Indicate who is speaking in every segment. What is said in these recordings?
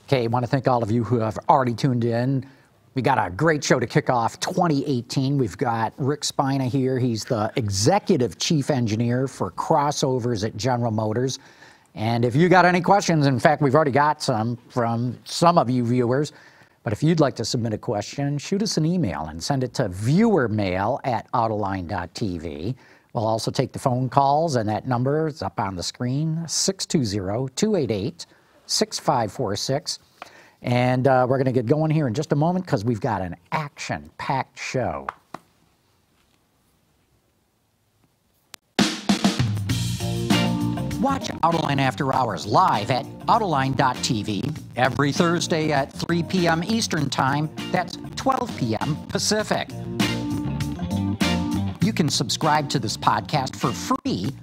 Speaker 1: Okay, I want to thank all of you who have already tuned in. We got a great show to kick off 2018. We've got Rick Spina here. He's the Executive Chief Engineer for Crossovers at General Motors. And if you got any questions, in fact, we've already got some from some of you viewers, but if you'd like to submit a question, shoot us an email and send it to viewermail@autoline.tv. We'll also take the phone calls, and that number is up on the screen, 620-288-6546. And we're going to get going here in just a moment because we've got an action-packed show. Watch Autoline After Hours live at autoline.tv every Thursday at 3 p.m. Eastern Time. That's 12 p.m. Pacific. You can subscribe to this podcast for free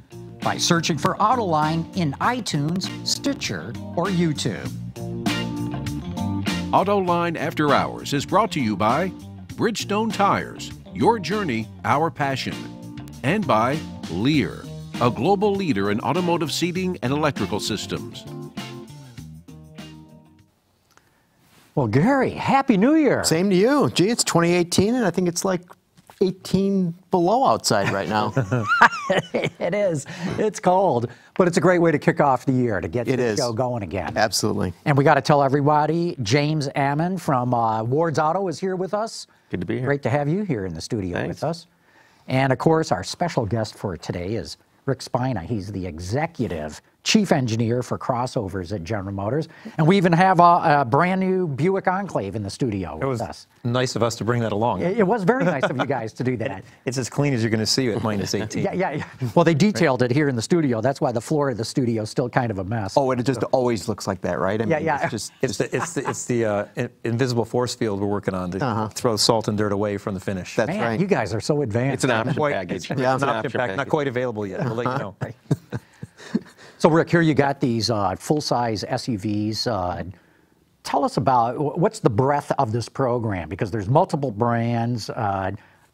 Speaker 1: by searching for Autoline in iTunes, Stitcher, or YouTube.
Speaker 2: Autoline After Hours is brought to you by Bridgestone Tires, your journey, our passion, and by Lear, a global leader in automotive seating and electrical systems.
Speaker 1: Well, Gary, Happy New Year.
Speaker 3: Same to you. Gee, it's 2018, and I think it's like 18 below outside right now.
Speaker 1: It is. It's cold, but it's a great way to kick off the year, to get the show going again.
Speaker 3: Absolutely.
Speaker 1: And we got to tell everybody, James Ammon from Ward's Auto is here with us.
Speaker 4: Good to be here.
Speaker 1: Great to have you here in the studio with us. And of course, our special guest for today is Rick Spina. He's the Executive Chief Engineer for Crossovers at General Motors. And we even have a brand new Buick Enclave in the studio with us.
Speaker 4: Nice of us to bring that along.
Speaker 1: It was very nice of you guys to do that.
Speaker 4: It's as clean as you're going to see at minus 18.
Speaker 1: Yeah. Well, they detailed it here in the studio. That's why the floor of the studio is still kind of a mess.
Speaker 3: Oh, and it just always looks like that, right? I mean,
Speaker 1: Yeah.
Speaker 4: It's the invisible force field we're working on to throw salt and dirt away from the finish.
Speaker 3: That's
Speaker 1: Man,
Speaker 3: right.
Speaker 1: you guys are so advanced.
Speaker 4: It's an option package. Yeah, it's an option package. Not quite available yet. We'll let you know.
Speaker 1: So, Rick, here you got these full-size SUVs. Tell us about what's the breadth of this program, because there's multiple brands.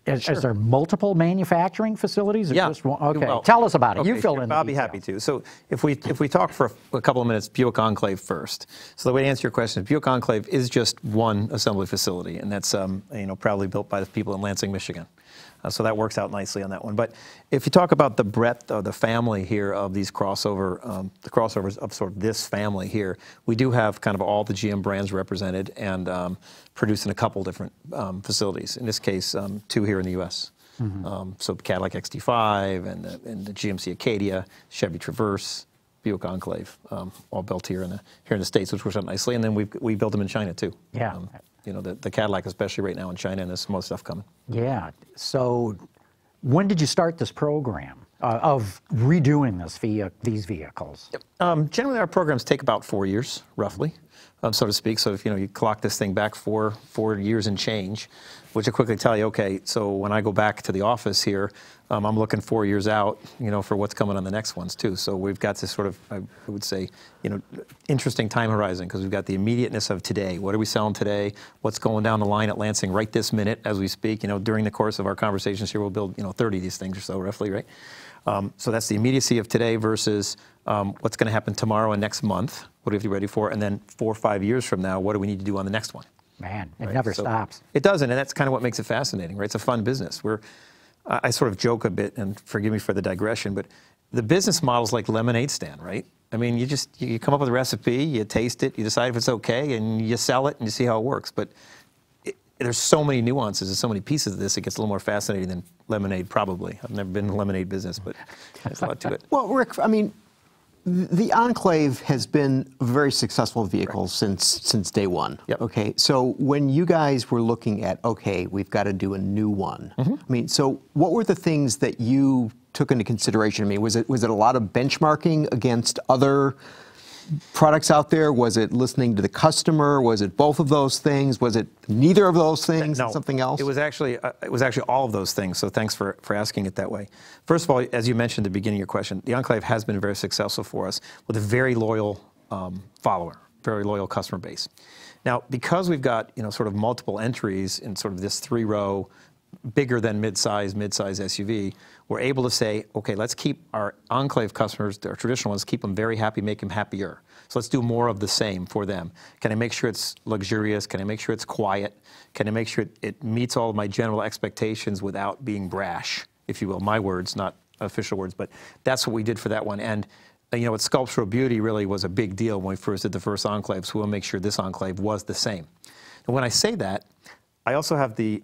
Speaker 1: Is there multiple manufacturing facilities?
Speaker 4: Yeah.
Speaker 1: Okay.
Speaker 4: Well,
Speaker 1: tell us about it.
Speaker 4: Okay,
Speaker 1: You fill in.
Speaker 4: I'll be happy to. So if we talk for a couple of minutes, Buick Enclave first. So the way to answer your question is Buick Enclave is just one assembly facility, and that's proudly built by the people in Lansing, Michigan. So that works out nicely on that one. But if you talk about the breadth of the family here of these the crossovers of sort of this family here, we do have kind of all the GM brands represented and produced in a couple different facilities. In this case, 2 here in the U.S. So Cadillac XT5 and the GMC Acadia, Chevy Traverse, Buick Enclave, all built here in the States, which works out nicely. And then we built them in China too.
Speaker 1: Yeah.
Speaker 4: The Cadillac, especially right now in China, and there's some more stuff coming.
Speaker 1: Yeah. So when did you start this program of redoing these vehicles?
Speaker 4: Generally, our programs take about 4 years, roughly, so to speak. So if you clock this thing back 4 years and change, which will quickly tell you, okay, so when I go back to the office here, I'm looking 4 years out, for what's coming on the next ones too. So we've got this sort of, I would say, interesting time horizon, because we've got the immediateness of today. What are we selling today? What's going down the line at Lansing right this minute as we speak? During the course of our conversations here, we'll build 30 of these things or so, roughly, right? So that's the immediacy of today versus what's going to happen tomorrow and next month. What do we have to be ready for? And then 4 or 5 years from now, what do we need to do on the next one?
Speaker 1: Man, it never stops.
Speaker 4: It doesn't, and that's kind of what makes it fascinating, right? It's a fun business. I sort of joke a bit, and forgive me for the digression, but the business model's like lemonade stand, right? I mean, you come up with a recipe, you taste it, you decide if it's okay, and you sell it, and you see how it works. But there's so many nuances and so many pieces of this, it gets a little more fascinating than lemonade, probably. I've never been in the lemonade business, but there's a lot to it.
Speaker 3: Well, Rick, I mean, the Enclave has been a very successful vehicle since day one.
Speaker 4: Yep.
Speaker 3: Okay, so when you guys were looking at, okay, we've got to do a new one. I mean, so what were the things that you took into consideration? I mean, was it a lot of benchmarking against other products out there? Was it listening to the customer? Was it both of those things? Was it neither of those things?
Speaker 4: No,
Speaker 3: something else?
Speaker 4: It was actually all of those things. So thanks for asking it that way. First of all, as you mentioned at the beginning of your question, the Enclave has been very successful for us with a very loyal follower, very loyal customer base. Now, because we've got sort of multiple entries in sort of this 3-row bigger than mid-size SUV, we're able to say, okay, let's keep our Enclave customers, our traditional ones, keep them very happy, make them happier. So let's do more of the same for them. Can I make sure it's luxurious? Can I make sure it's quiet? Can I make sure it meets all of my general expectations without being brash, if you will? My words, not official words, but that's what we did for that one. And you know, sculptural beauty really was a big deal when we first did the first Enclave, so we'll make sure this Enclave was the same. And when I say that, we also have the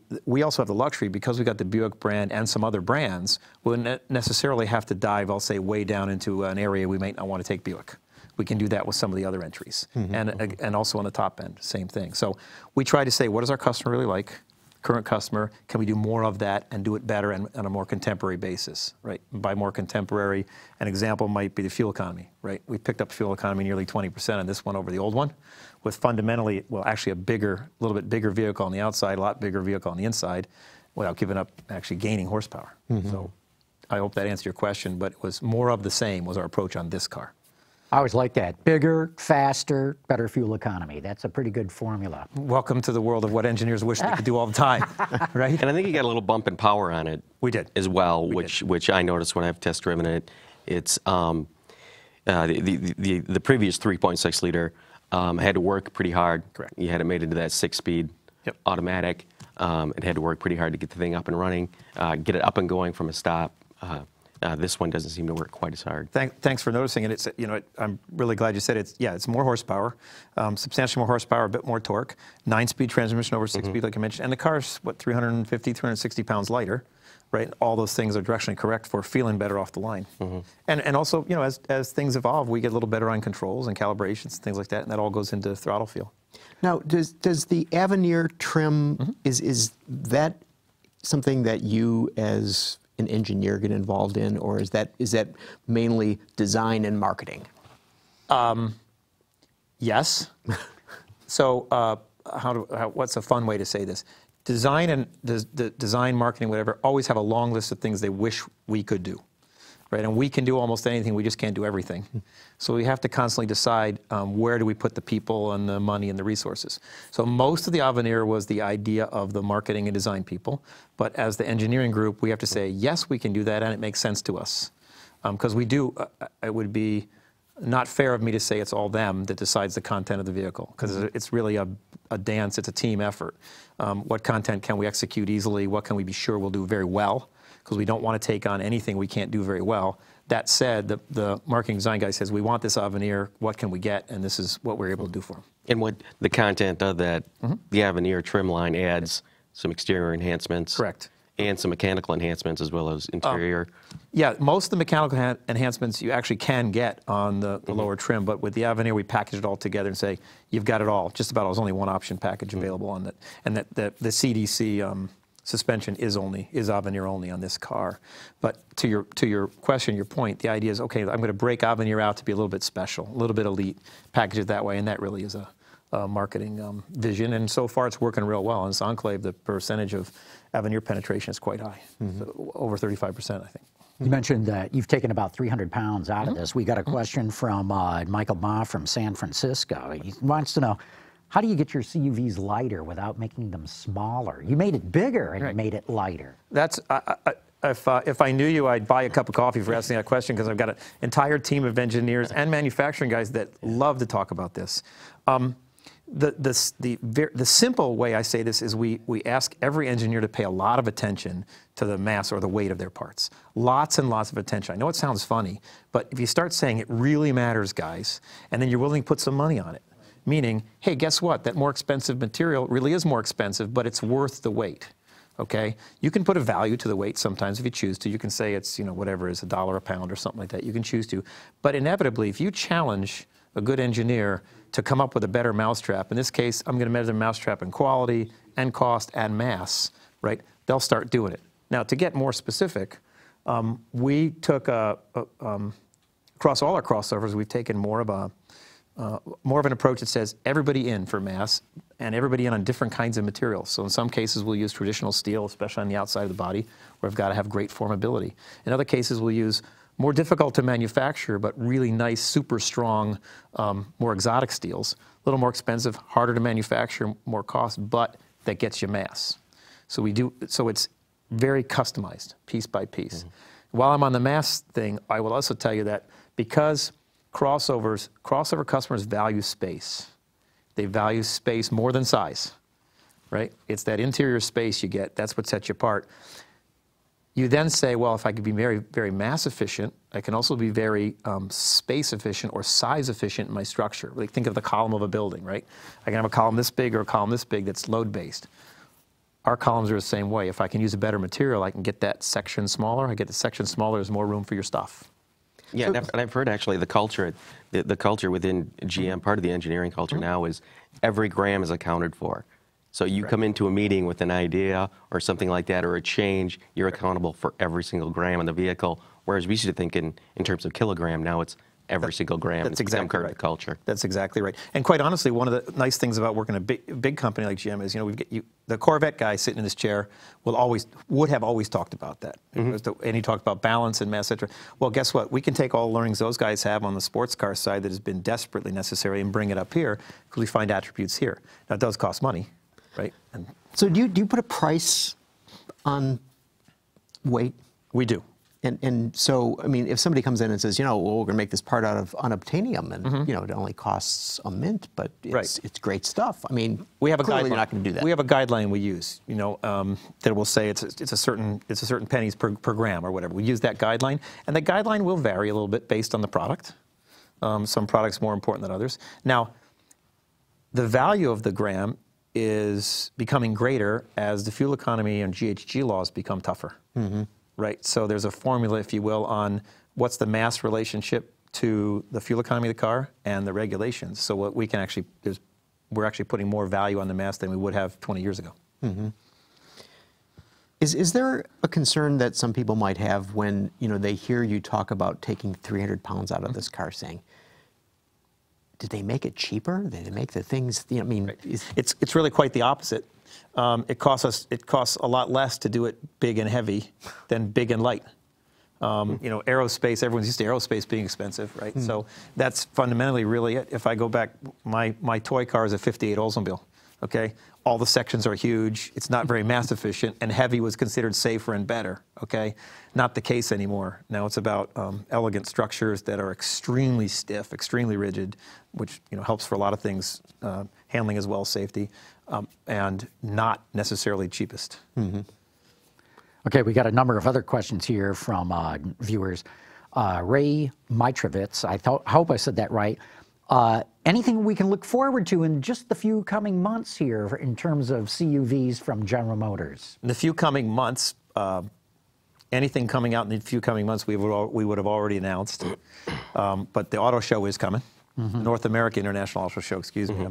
Speaker 4: luxury, because we got the Buick brand and some other brands, we wouldn't necessarily have to dive, I'll say, way down into an area we might not want to take Buick. We can do that with some of the other entries. And also on the top end, same thing. So we try to say, what does our customer really like? Current customer, can we do more of that and do it better and on a more contemporary basis, right? By more contemporary, an example might be the fuel economy, right? We picked up fuel economy nearly 20% on this one over the old one, with fundamentally, well, actually a little bit bigger vehicle on the outside, a lot bigger vehicle on the inside, without giving up, actually gaining horsepower. So I hope that answered your question, but it was more of the same was our approach on this car.
Speaker 1: I always like that. Bigger, faster, better fuel economy. That's a pretty good formula.
Speaker 4: Welcome to the world of what engineers wish they could do all the time, right?
Speaker 5: And I think you got a little bump in power on it.
Speaker 4: We did.
Speaker 5: As well, which I noticed when I've test driven it. It's the previous 3.6 liter had to work pretty hard.
Speaker 4: Correct.
Speaker 5: You had it made into that 6-speed automatic. It had to work pretty hard to get the thing up and running, get it up and going from a stop. This one doesn't seem to work quite as hard.
Speaker 4: Thanks for noticing it. It's, you know, I'm really glad you said it. It's more horsepower, substantially more horsepower, a bit more torque, 9-speed transmission over 6-speed, like I mentioned, and the car's, what, 350, 360 pounds lighter, right? All those things are directionally correct for feeling better off the line. And also, you know, as things evolve, we get a little better on controls and calibrations and things like that, and that all goes into throttle feel.
Speaker 3: Now, does the Avenir trim, is that something that you as an engineer get involved in, or is that mainly design and marketing?
Speaker 4: Yes. So what's a fun way to say this? Design and design, marketing, whatever, always have a long list of things they wish we could do, right? And we can do almost anything, we just can't do everything. So we have to constantly decide where do we put the people and the money and the resources. So most of the Avenir was the idea of the marketing and design people, but as the engineering group, we have to say, yes, we can do that, and it makes sense to us. Because we do, it would be not fair of me to say it's all them that decides the content of the vehicle, because it's really a dance, it's a team effort. What content can we execute easily? What can we be sure we'll do very well? Because we don't want to take on anything we can't do very well. That said, the marketing design guy says, we want this Avenir, what can we get? And this is what we're able to do for them.
Speaker 5: And what the content of that, the Avenir trim line adds some exterior enhancements.
Speaker 4: Correct.
Speaker 5: And some mechanical enhancements as well as interior.
Speaker 4: Yeah, most of the mechanical enhancements you actually can get on the lower trim, but with the Avenir, we package it all together and say, you've got it all. Just about, there's only one option package available on that. And the CDC suspension is Avenir only on this car. But to your question, your point, the idea is, okay, I'm going to break Avenir out to be a little bit special, a little bit elite, package it that way, and that really is a marketing vision. And so far, it's working real well. In this Enclave, the percentage of Avenir penetration is quite high, so over 35%, I think.
Speaker 1: You mentioned that you've taken about 300 pounds out of this. We got a question from Michael Ma from San Francisco. He wants to know, how do you get your CUVs lighter without making them smaller? You made it bigger and you made it lighter.
Speaker 4: That's, if I knew you, I'd buy a cup of coffee for asking that question, because I've got an entire team of engineers and manufacturing guys that love to talk about this. The simple way I say this is we ask every engineer to pay a lot of attention to the mass or the weight of their parts. Lots and lots of attention. I know it sounds funny, but if you start saying it really matters, guys, and then you're willing to put some money on it, meaning, hey, guess what? That more expensive material really is more expensive, but it's worth the weight. Okay? You can put a value to the weight sometimes if you choose to. You can say it's, you know, whatever is $1 a pound or something like that. You can choose to. But inevitably, if you challenge a good engineer to come up with a better mousetrap, in this case, I'm going to measure the mousetrap in quality and cost and mass, right? They'll start doing it. Now, to get more specific, we took across all our crossovers, we've taken more of an approach that says everybody in for mass and everybody in on different kinds of materials. So in some cases, we'll use traditional steel, especially on the outside of the body, where we've got to have great formability. In other cases, we'll use more difficult to manufacture, but really nice, super strong, more exotic steels. A little more expensive, harder to manufacture, more cost, but that gets you mass. So it's very customized, piece by piece. While I'm on the mass thing, I will also tell you that because crossover customers value space. They value space more than size, right? It's that interior space you get. That's what sets you apart. You then say, well, if I could be very, very mass efficient, I can also be very space efficient or size efficient in my structure. Like think of the column of a building, right? I can have a column this big or a column this big that's load based. Our columns are the same way. If I can use a better material, I can get that section smaller. I get the section smaller, there's more room for your stuff.
Speaker 5: Yeah, and I've heard actually the culture within GM, part of the engineering culture now is every gram is accounted for. So you come into a meeting with an idea or something like that or a change, you're accountable for every single gram in the vehicle, whereas we used to think in terms of kilogram, now it's every single gram.
Speaker 4: That's exactly right.
Speaker 5: The culture.
Speaker 4: That's exactly right. And quite honestly, one of the nice things about working in a big company like GM is, the Corvette guy sitting in this chair would have always talked about that. And he talked about balance and mass, etc. Well, guess what? We can take all the learnings those guys have on the sports car side that has been desperately necessary and bring it up here because we find attributes here. Now, it does cost money, right? And
Speaker 3: so do you put a price on weight?
Speaker 4: We do.
Speaker 3: And so, I mean, if somebody comes in and says, well, we're going to make this part out of unobtainium, and it only costs a mint, but it's great stuff. I mean,
Speaker 4: we have a
Speaker 3: clearly
Speaker 4: guideline.
Speaker 3: You're not going to do that.
Speaker 4: We have a guideline we use, that will say it's a certain pennies per gram or whatever. We use that guideline, and the guideline will vary a little bit based on the product. Some products more important than others. Now, the value of the gram is becoming greater as the fuel economy and GHG laws become tougher. Right, so there's a formula, if you will, on what's the mass relationship to the fuel economy of the car and the regulations. So what we can actually, we're actually putting more value on the mass than we would have 20 years ago.
Speaker 3: Is there a concern that some people might have when they hear you talk about taking 300 pounds out of this car, saying, did they make it cheaper? Did they make the things? I mean,
Speaker 4: it's really quite the opposite. It costs a lot less to do it big and heavy than big and light. Aerospace, everyone's used to aerospace being expensive, right? So that's fundamentally really it. If I go back, my toy car is a 58 Oldsmobile, okay? All the sections are huge, it's not very mass efficient, and heavy was considered safer and better, okay? Not the case anymore. Now it's about elegant structures that are extremely stiff, extremely rigid, which helps for a lot of things, handling as well as safety. And not necessarily cheapest.
Speaker 1: Okay, we got a number of other questions here from viewers. Ray Mitrovitz, I hope I said that right. Anything we can look forward to in just the few coming months here in terms of CUVs from General Motors?
Speaker 4: In the few coming months, anything coming out in the few coming months we would have already announced. But the auto show is coming. North America International Auto Show, excuse me.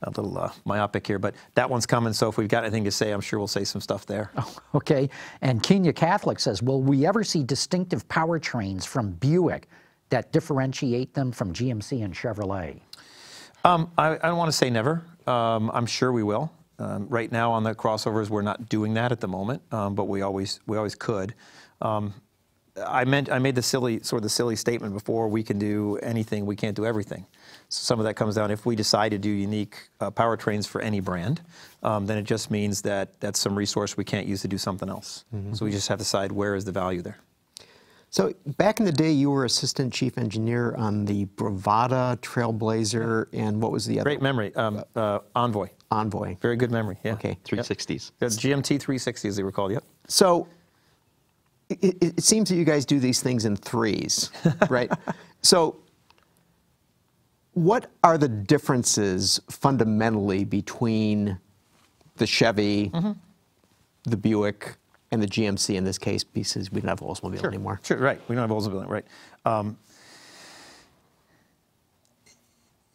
Speaker 4: A little myopic here, but that one's coming, so if we've got anything to say, I'm sure we'll say some stuff there.
Speaker 1: Oh, okay, and Kenya Catholic says, will we ever see distinctive powertrains from Buick that differentiate them from GMC and Chevrolet?
Speaker 4: I don't want to say never. I'm sure we will. Right now on the crossovers, we're not doing that at the moment, but we always could. I made the silly statement before, we can do anything, we can't do everything. So some of that comes down, if we decide to do unique powertrains for any brand, then it just means that that's some resource we can't use to do something else. So we just have to decide where is the value there.
Speaker 3: So back in the day, you were assistant chief engineer on the Bravada, Trailblazer, and what was the other?
Speaker 4: Great memory, Envoy.
Speaker 3: Envoy.
Speaker 4: Very good memory, yeah.
Speaker 3: Okay.
Speaker 5: 360s.
Speaker 4: Yep. GMT 360 as they were called, yep.
Speaker 3: So it seems that you guys do these things in threes, right? So what are the differences fundamentally between the Chevy, the Buick, and the GMC in this case, because we don't have Oldsmobile anymore?
Speaker 4: Sure, right. We don't have Oldsmobile, right.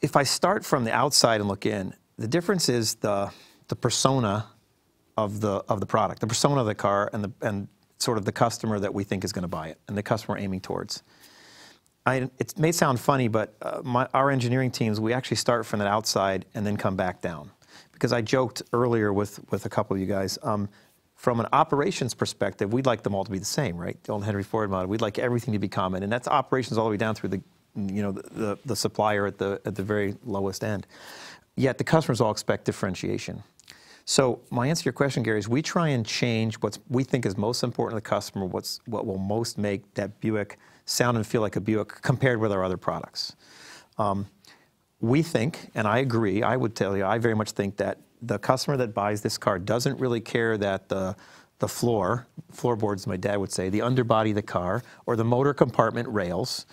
Speaker 4: If I start from the outside and look in, the difference is the persona of the product, the persona of the car, and sort of the customer that we think is going to buy it, and the customer we're aiming towards. It may sound funny, but our engineering teams, we actually start from the outside and then come back down. Because I joked earlier with a couple of you guys, from an operations perspective, we'd like them all to be the same, right? The old Henry Ford model, we'd like everything to be common, and that's operations all the way down through the supplier at the very lowest end. Yet the customers all expect differentiation. So my answer to your question, Gary, is we try and change what we think is most important to the customer, what will most make that Buick sound and feel like a Buick compared with our other products. We think, and I agree, I would tell you, I very much think that the customer that buys this car doesn't really care that the floorboards, my dad would say, the underbody of the car, or the motor compartment rails,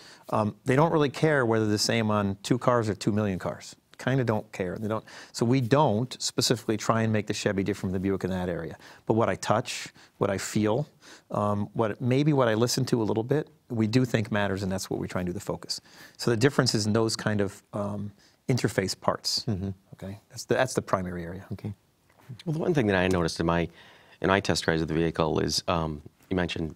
Speaker 4: they don't really care whether they're the same on 2 cars or 2 million cars. Kind of don't care. They don't. So we don't specifically try and make the Chevy different from the Buick in that area. But what I touch, what I feel, maybe what I listen to a little bit, we do think matters, and that's what we try and do the focus. So the difference is in those kind of interface parts. Okay, that's the primary area.
Speaker 3: Okay.
Speaker 5: Well, the one thing that I noticed in my test drives of the vehicle is you mentioned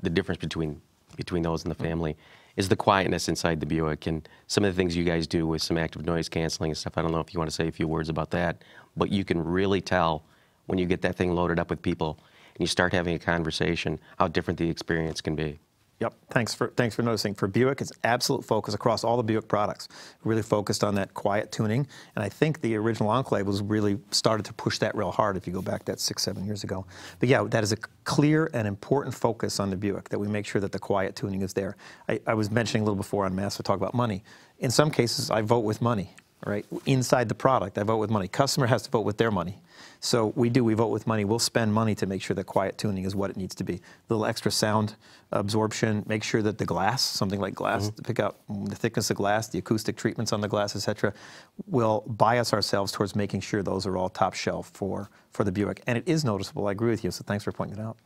Speaker 5: the difference between those in the family is the quietness inside the Buick and some of the things you guys do with some active noise canceling and stuff. I don't know if you want to say a few words about that, but you can really tell when you get that thing loaded up with people and you start having a conversation how different the experience can be.
Speaker 4: Yep, thanks for noticing. For Buick, it's absolute focus across all the Buick products. Really focused on that quiet tuning, and I think the original Enclave was really started to push that real hard if you go back that 6-7 years ago. But yeah, that is a clear and important focus on the Buick, that we make sure that the quiet tuning is there. I was mentioning a little before on Mass, we talk about money. In some cases, I vote with money, right? Inside the product, I vote with money. Customer has to vote with their money. So we vote with money. We'll spend money to make sure that quiet tuning is what it needs to be. A little extra sound absorption, make sure that the glass, something like glass, to pick out the thickness of glass, the acoustic treatments on the glass, etc., will bias ourselves towards making sure those are all top shelf for the Buick. And it is noticeable, I agree with you, so thanks for pointing it out.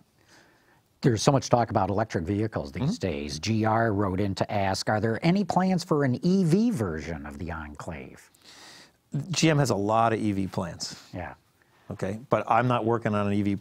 Speaker 1: There's so much talk about electric vehicles these days. GR wrote in to ask, are there any plans for an EV version of the Enclave?
Speaker 4: GM has a lot of EV plans.
Speaker 1: Yeah.
Speaker 4: Okay, but I'm not working on an EV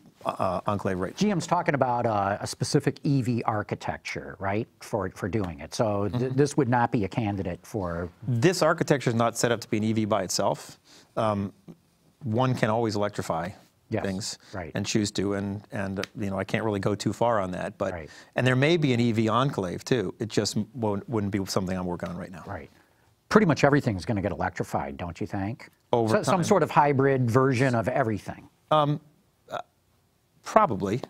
Speaker 4: Enclave right now.
Speaker 1: GM's talking about a specific EV architecture, right, for doing it. So this would not be a candidate for...
Speaker 4: This architecture is not set up to be an EV by itself. One can always electrify things and choose to, and you know, I can't really go too far on that. But and there may be an EV Enclave too. It just wouldn't be something I'm working on right now.
Speaker 1: Right. Pretty much everything's going to get electrified, don't you think?
Speaker 4: Over time.
Speaker 1: Some sort of hybrid version of everything.
Speaker 4: Probably.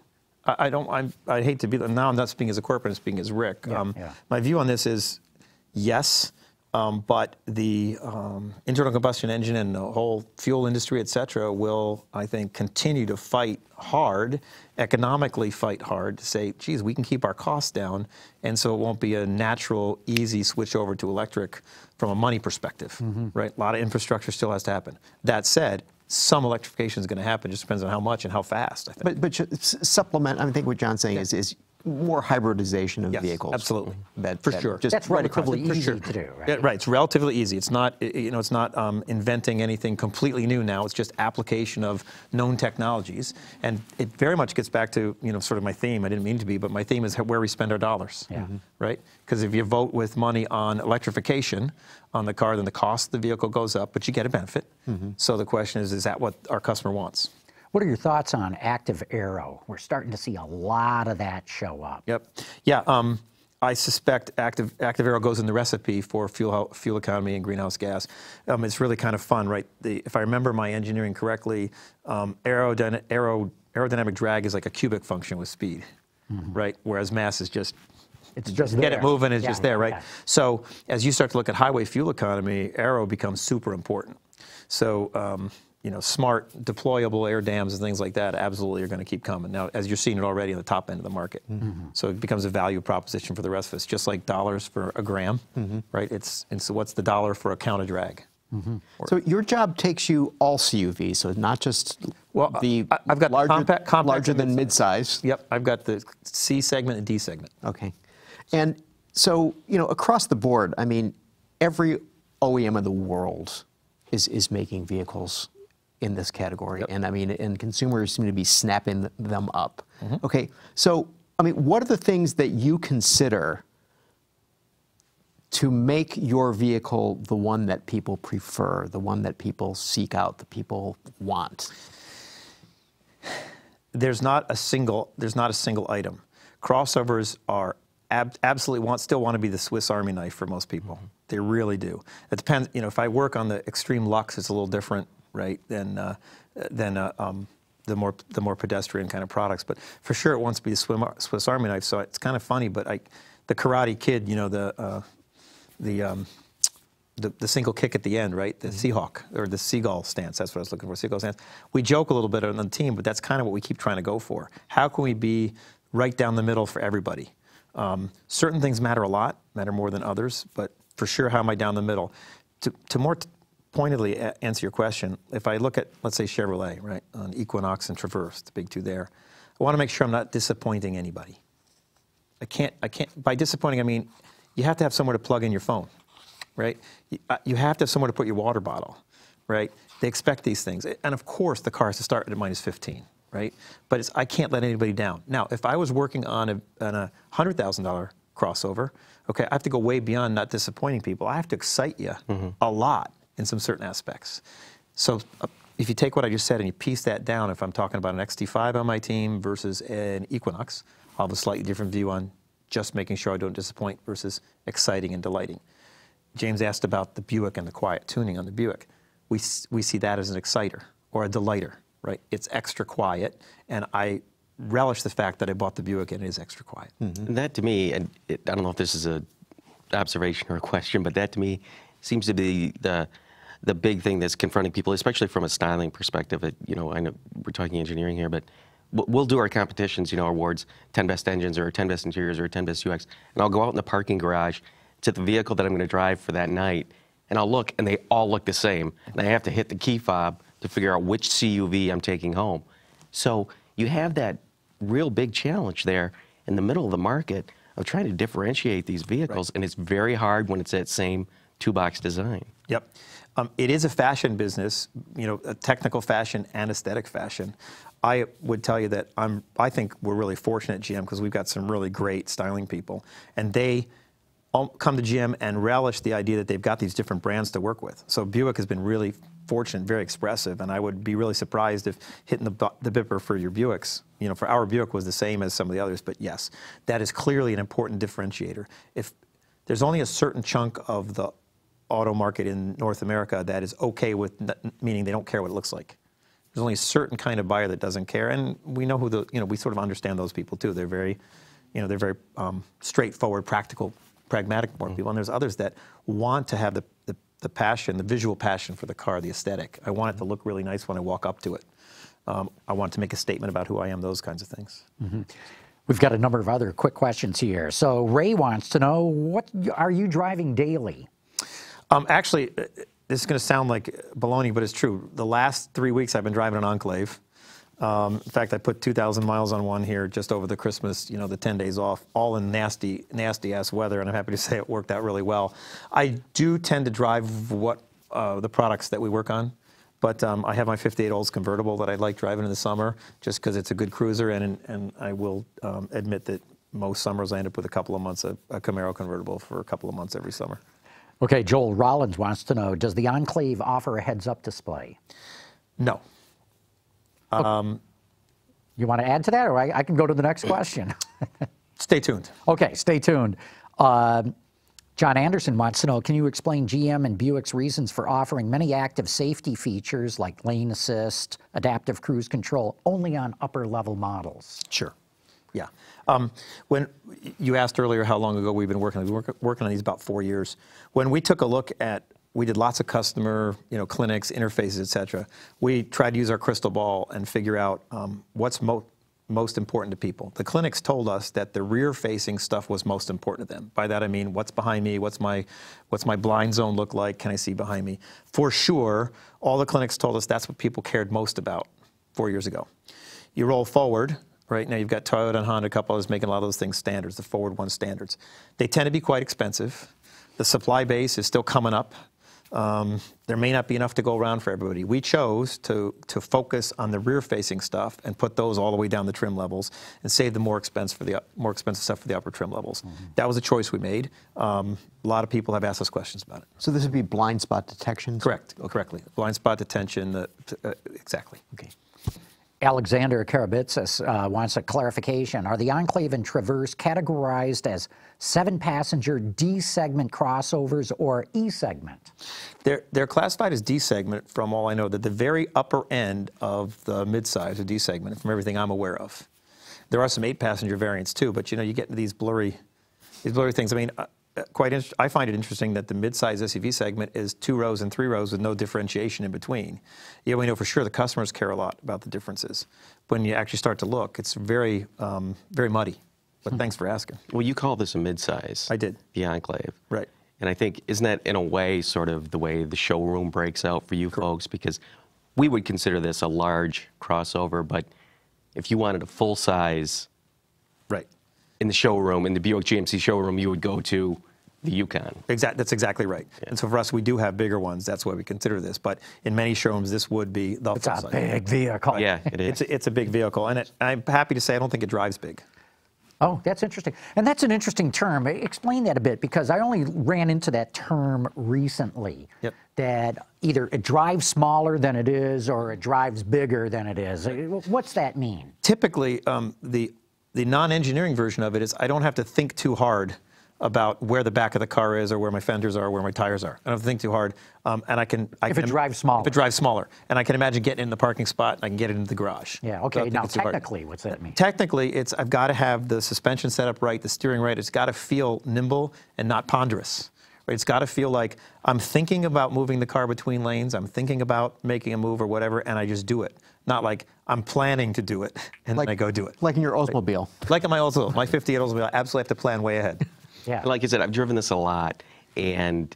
Speaker 4: I hate to be, now I'm not speaking as a corporate, I'm speaking as Rick. My view on this is yes, but the internal combustion engine and the whole fuel industry, et cetera, will, I think, continue to fight hard, economically fight hard to say, geez, we can keep our costs down, and so it won't be a natural, easy switch over to electric from a money perspective, right? A lot of infrastructure still has to happen. That said, some electrification is going to happen. It just depends on how much and how fast, I think.
Speaker 3: But supplement, I think what John's saying is more hybridization of vehicles.
Speaker 4: Absolutely.
Speaker 3: For
Speaker 4: sure.
Speaker 3: Just
Speaker 1: That's relatively easy to do, right?
Speaker 4: Yeah, right. It's relatively easy. It's not, you know, it's not inventing anything completely new now. It's just application of known technologies, and it very much gets back to, you know, sort of my theme. I didn't mean to be, but my theme is where we spend our dollars.
Speaker 1: Yeah.
Speaker 4: Right. Because if you vote with money on electrification on the car, then the cost of the vehicle goes up, but you get a benefit. So the question is that what our customer wants?
Speaker 1: What are your thoughts on active aero? We're starting to see a lot of that show up.
Speaker 4: Yep. Yeah. I suspect active aero goes in the recipe for fuel economy and greenhouse gas. It's really kind of fun, right? If I remember my engineering correctly, aerodynamic drag is like a cubic function with speed, right? Whereas mass is just get it moving, it's just there, right? Yeah. So as you start to look at highway fuel economy, aero becomes super important. So you know, smart deployable air dams and things like that absolutely are going to keep coming. Now, as you're seeing it already in the top end of the market. So it becomes a value proposition for the rest of us, just like dollars for a gram, right? And so what's the dollar for a count of drag?
Speaker 3: So your job takes you all CUV, so not just
Speaker 4: I've got compact
Speaker 3: larger than midsize.
Speaker 4: Yep, I've got the C segment and D segment.
Speaker 3: Okay. And so, you know, across the board, I mean, every OEM in the world is making vehicles in this category. And I mean, and consumers seem to be snapping them up. Okay, so, I mean, what are the things that you consider to make your vehicle the one that people prefer, the one that people seek out, the people want?
Speaker 4: There's not a single item. Crossovers are absolutely still want to be the Swiss Army knife for most people. They really do. It depends, you know, if I work on the extreme luxe, it's a little different. right, than the more pedestrian kind of products. But for sure, it wants to be the Swiss Army knife. So it's kind of funny, but the Karate Kid, you know, the single kick at the end, right? The Seahawk, or the seagull stance, that's what I was looking for, seagull stance. We joke a little bit on the team, but that's kind of what we keep trying to go for. How can we be right down the middle for everybody? Certain things matter a lot, matter more than others, but for sure, how am I down the middle? To more pointedly answer your question, if I look at, let's say, Chevrolet, right, on Equinox and Traverse, the big two there, I want to make sure I'm not disappointing anybody. I can't, by disappointing, I mean, you have to have somewhere to plug in your phone, right? You have to have somewhere to put your water bottle, right? They expect these things. And of course, the car has to start at -15, right? But I can't let anybody down. Now, if I was working on a $100,000 crossover, okay, I have to go way beyond not disappointing people. I have to excite you a lot in some certain aspects. So if you take what I just said and you piece that down, if I'm talking about an XT5 on my team versus an Equinox, I'll have a slightly different view on just making sure I don't disappoint versus exciting and delighting. James asked about the Buick and the quiet tuning on the Buick. We see that as an exciter or a delighter, right? It's extra quiet, and I relish the fact that I bought the Buick and it is extra quiet.
Speaker 5: And that to me, and I don't know if this is an observation or a question, but that to me seems to be the big thing that's confronting people, especially from a styling perspective. You know, I know we're talking engineering here, but we'll do our competitions, you know, awards, 10 best engines or 10 best interiors or 10 best UX, and I'll go out in the parking garage to the vehicle that I'm going to drive for that night, and I'll look, and they all look the same, and I have to hit the key fob to figure out which CUV I'm taking home. So you have that real big challenge there in the middle of the market of trying to differentiate these vehicles, and it's very hard when it's that same two-box design.
Speaker 4: Yep. It is a fashion business, you know, a technical fashion and aesthetic fashion. I would tell you that I think we're really fortunate at GM because we've got some really great styling people, and they all come to GM and relish the idea that they've got these different brands to work with. So Buick has been really fortunate, very expressive, and I would be really surprised if hitting the bipper for your Buicks, you know, for our Buick was the same as some of the others, but yes, that is clearly an important differentiator. If there's only a certain chunk of the auto market in North America that is okay with, meaning they don't care what it looks like. There's only a certain kind of buyer that doesn't care, and we know who you know, we sort of understand those people too. They're very, you know, they're very straightforward, practical, pragmatic more people, and there's others that want to have the passion, the visual passion for the car, the aesthetic. I want it to look really nice when I walk up to it. I want to make a statement about who I am, those kinds of things.
Speaker 1: We've got a number of other quick questions here. So Ray wants to know, what are you driving daily?
Speaker 4: Actually, this is going to sound like baloney, but it's true. The last 3 weeks I've been driving an Enclave. In fact, I put 2,000 miles on one here just over the Christmas, you know, the 10 days off, all in nasty, nasty-ass weather, and I'm happy to say it worked out really well. I do tend to drive the products that we work on, but I have my 58 Olds convertible that I like driving in the summer just because it's a good cruiser, and I will admit that most summers I end up with a couple of months, a Camaro convertible for a couple of months every summer.
Speaker 1: Okay, Joel Rollins wants to know, does the Enclave offer a heads-up display?
Speaker 4: No.
Speaker 1: You want to add to that, or I can go to the next question?
Speaker 4: Stay tuned.
Speaker 1: Okay, stay tuned. John Anderson wants to know, can you explain GM and Buick's reasons for offering many active safety features like lane assist, adaptive cruise control, only on upper-level models?
Speaker 4: Sure. Yeah. When you asked earlier how long ago we've been working on these, about 4 years. When we took a look at, we did lots of customer, you know, clinics, interfaces, et cetera. We tried to use our crystal ball and figure out what's most important to people. The clinics told us that the rear-facing stuff was most important to them. By that I mean, what's behind me? What's my blind zone look like? Can I see behind me? For sure, all the clinics told us that's what people cared most about 4 years ago. You roll forward. Right now, you've got Toyota and Honda, a couple others making a lot of those things standards, the Forward One standards. They tend to be quite expensive. The supply base is still coming up. There may not be enough to go around for everybody. We chose to focus on the rear-facing stuff and put those all the way down the trim levels and save the more expensive stuff for the upper trim levels. That was a choice we made. A lot of people have asked us questions about it.
Speaker 3: So this would be blind spot detection?
Speaker 4: Correct. Correctly. Blind spot detection. Exactly.
Speaker 3: Okay.
Speaker 1: Alexander Karabitsis wants a clarification. Are the Enclave and Traverse categorized as 7-passenger D-segment crossovers or E-segment?
Speaker 4: They're classified as D-segment from all I know, that the very upper end of the midsize or D-segment, from everything I'm aware of. There are some 8-passenger variants too, but you get into these blurry things. I mean, I find it interesting that the midsize SUV segment is 2 rows and 3 rows with no differentiation in between. We know for sure the customers care a lot about the differences. When you actually start to look, it's very, very muddy. But thanks for asking.
Speaker 5: Well, you call this a midsize.
Speaker 4: I did.
Speaker 5: The Enclave.
Speaker 4: Right.
Speaker 5: And I think, isn't that in a way sort of the way the showroom breaks out for you folks? Because we would consider this a large crossover, but if you wanted a full size
Speaker 4: right.
Speaker 5: in the showroom, in the Buick GMC showroom, you would go to the Yukon.
Speaker 4: That's exactly right. Yeah. And so for us, we do have bigger ones. That's why we consider this. But in many showrooms, this would be the full size.
Speaker 1: It's a big vehicle.
Speaker 5: Yeah, it is.
Speaker 4: It's a big vehicle. And I'm happy to say I don't think it drives big.
Speaker 1: Oh, that's interesting. And that's an interesting term. Explain that a bit, because I only ran into that term recently.
Speaker 4: Yep.
Speaker 1: That either it drives smaller than it is or it drives bigger than it is. What's that mean?
Speaker 4: Typically, the non-engineering version of it is I don't have to think too hard about where the back of the car is or where my fenders are or where my tires are. I don't have to think too hard. And if it drives smaller. If it drives smaller. And I can imagine getting in the parking spot and I can get it into the garage.
Speaker 1: Yeah, okay. Now, technically, what's that mean?
Speaker 4: Technically, I've got to have the suspension set up right, the steering right. It's got to feel nimble and not ponderous. Right? It's got to feel like I'm thinking about moving the car between lanes. I'm thinking about making a move or whatever, and I just do it. Not like I'm planning to do it, and then I go do it.
Speaker 3: Like in your Oldsmobile.
Speaker 4: Like in my Oldsmobile. My 58 Oldsmobile, I absolutely have to plan way ahead.
Speaker 1: Yeah.
Speaker 5: Like I said, I've driven this a lot, and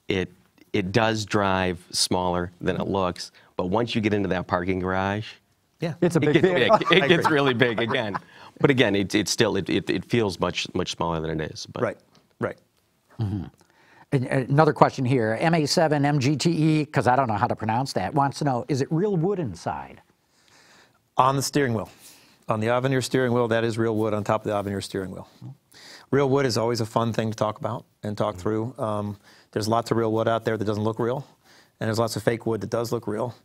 Speaker 5: it does drive smaller than it looks. But once you get into that parking garage,
Speaker 1: yeah, it's a big
Speaker 5: vehicle. It gets really big again. But again, it feels much smaller than it is. But.
Speaker 4: Right.
Speaker 1: Mm-hmm. Another question here. MA7 MGTE, because I don't know how to pronounce that, wants to know, is it real wood inside?
Speaker 4: On the steering wheel. On the Avenir steering wheel, that is real wood on top of the Avenir steering wheel. Real wood is always a fun thing to talk about and talk through. There's lots of real wood out there that doesn't look real, and there's lots of fake wood that does look real.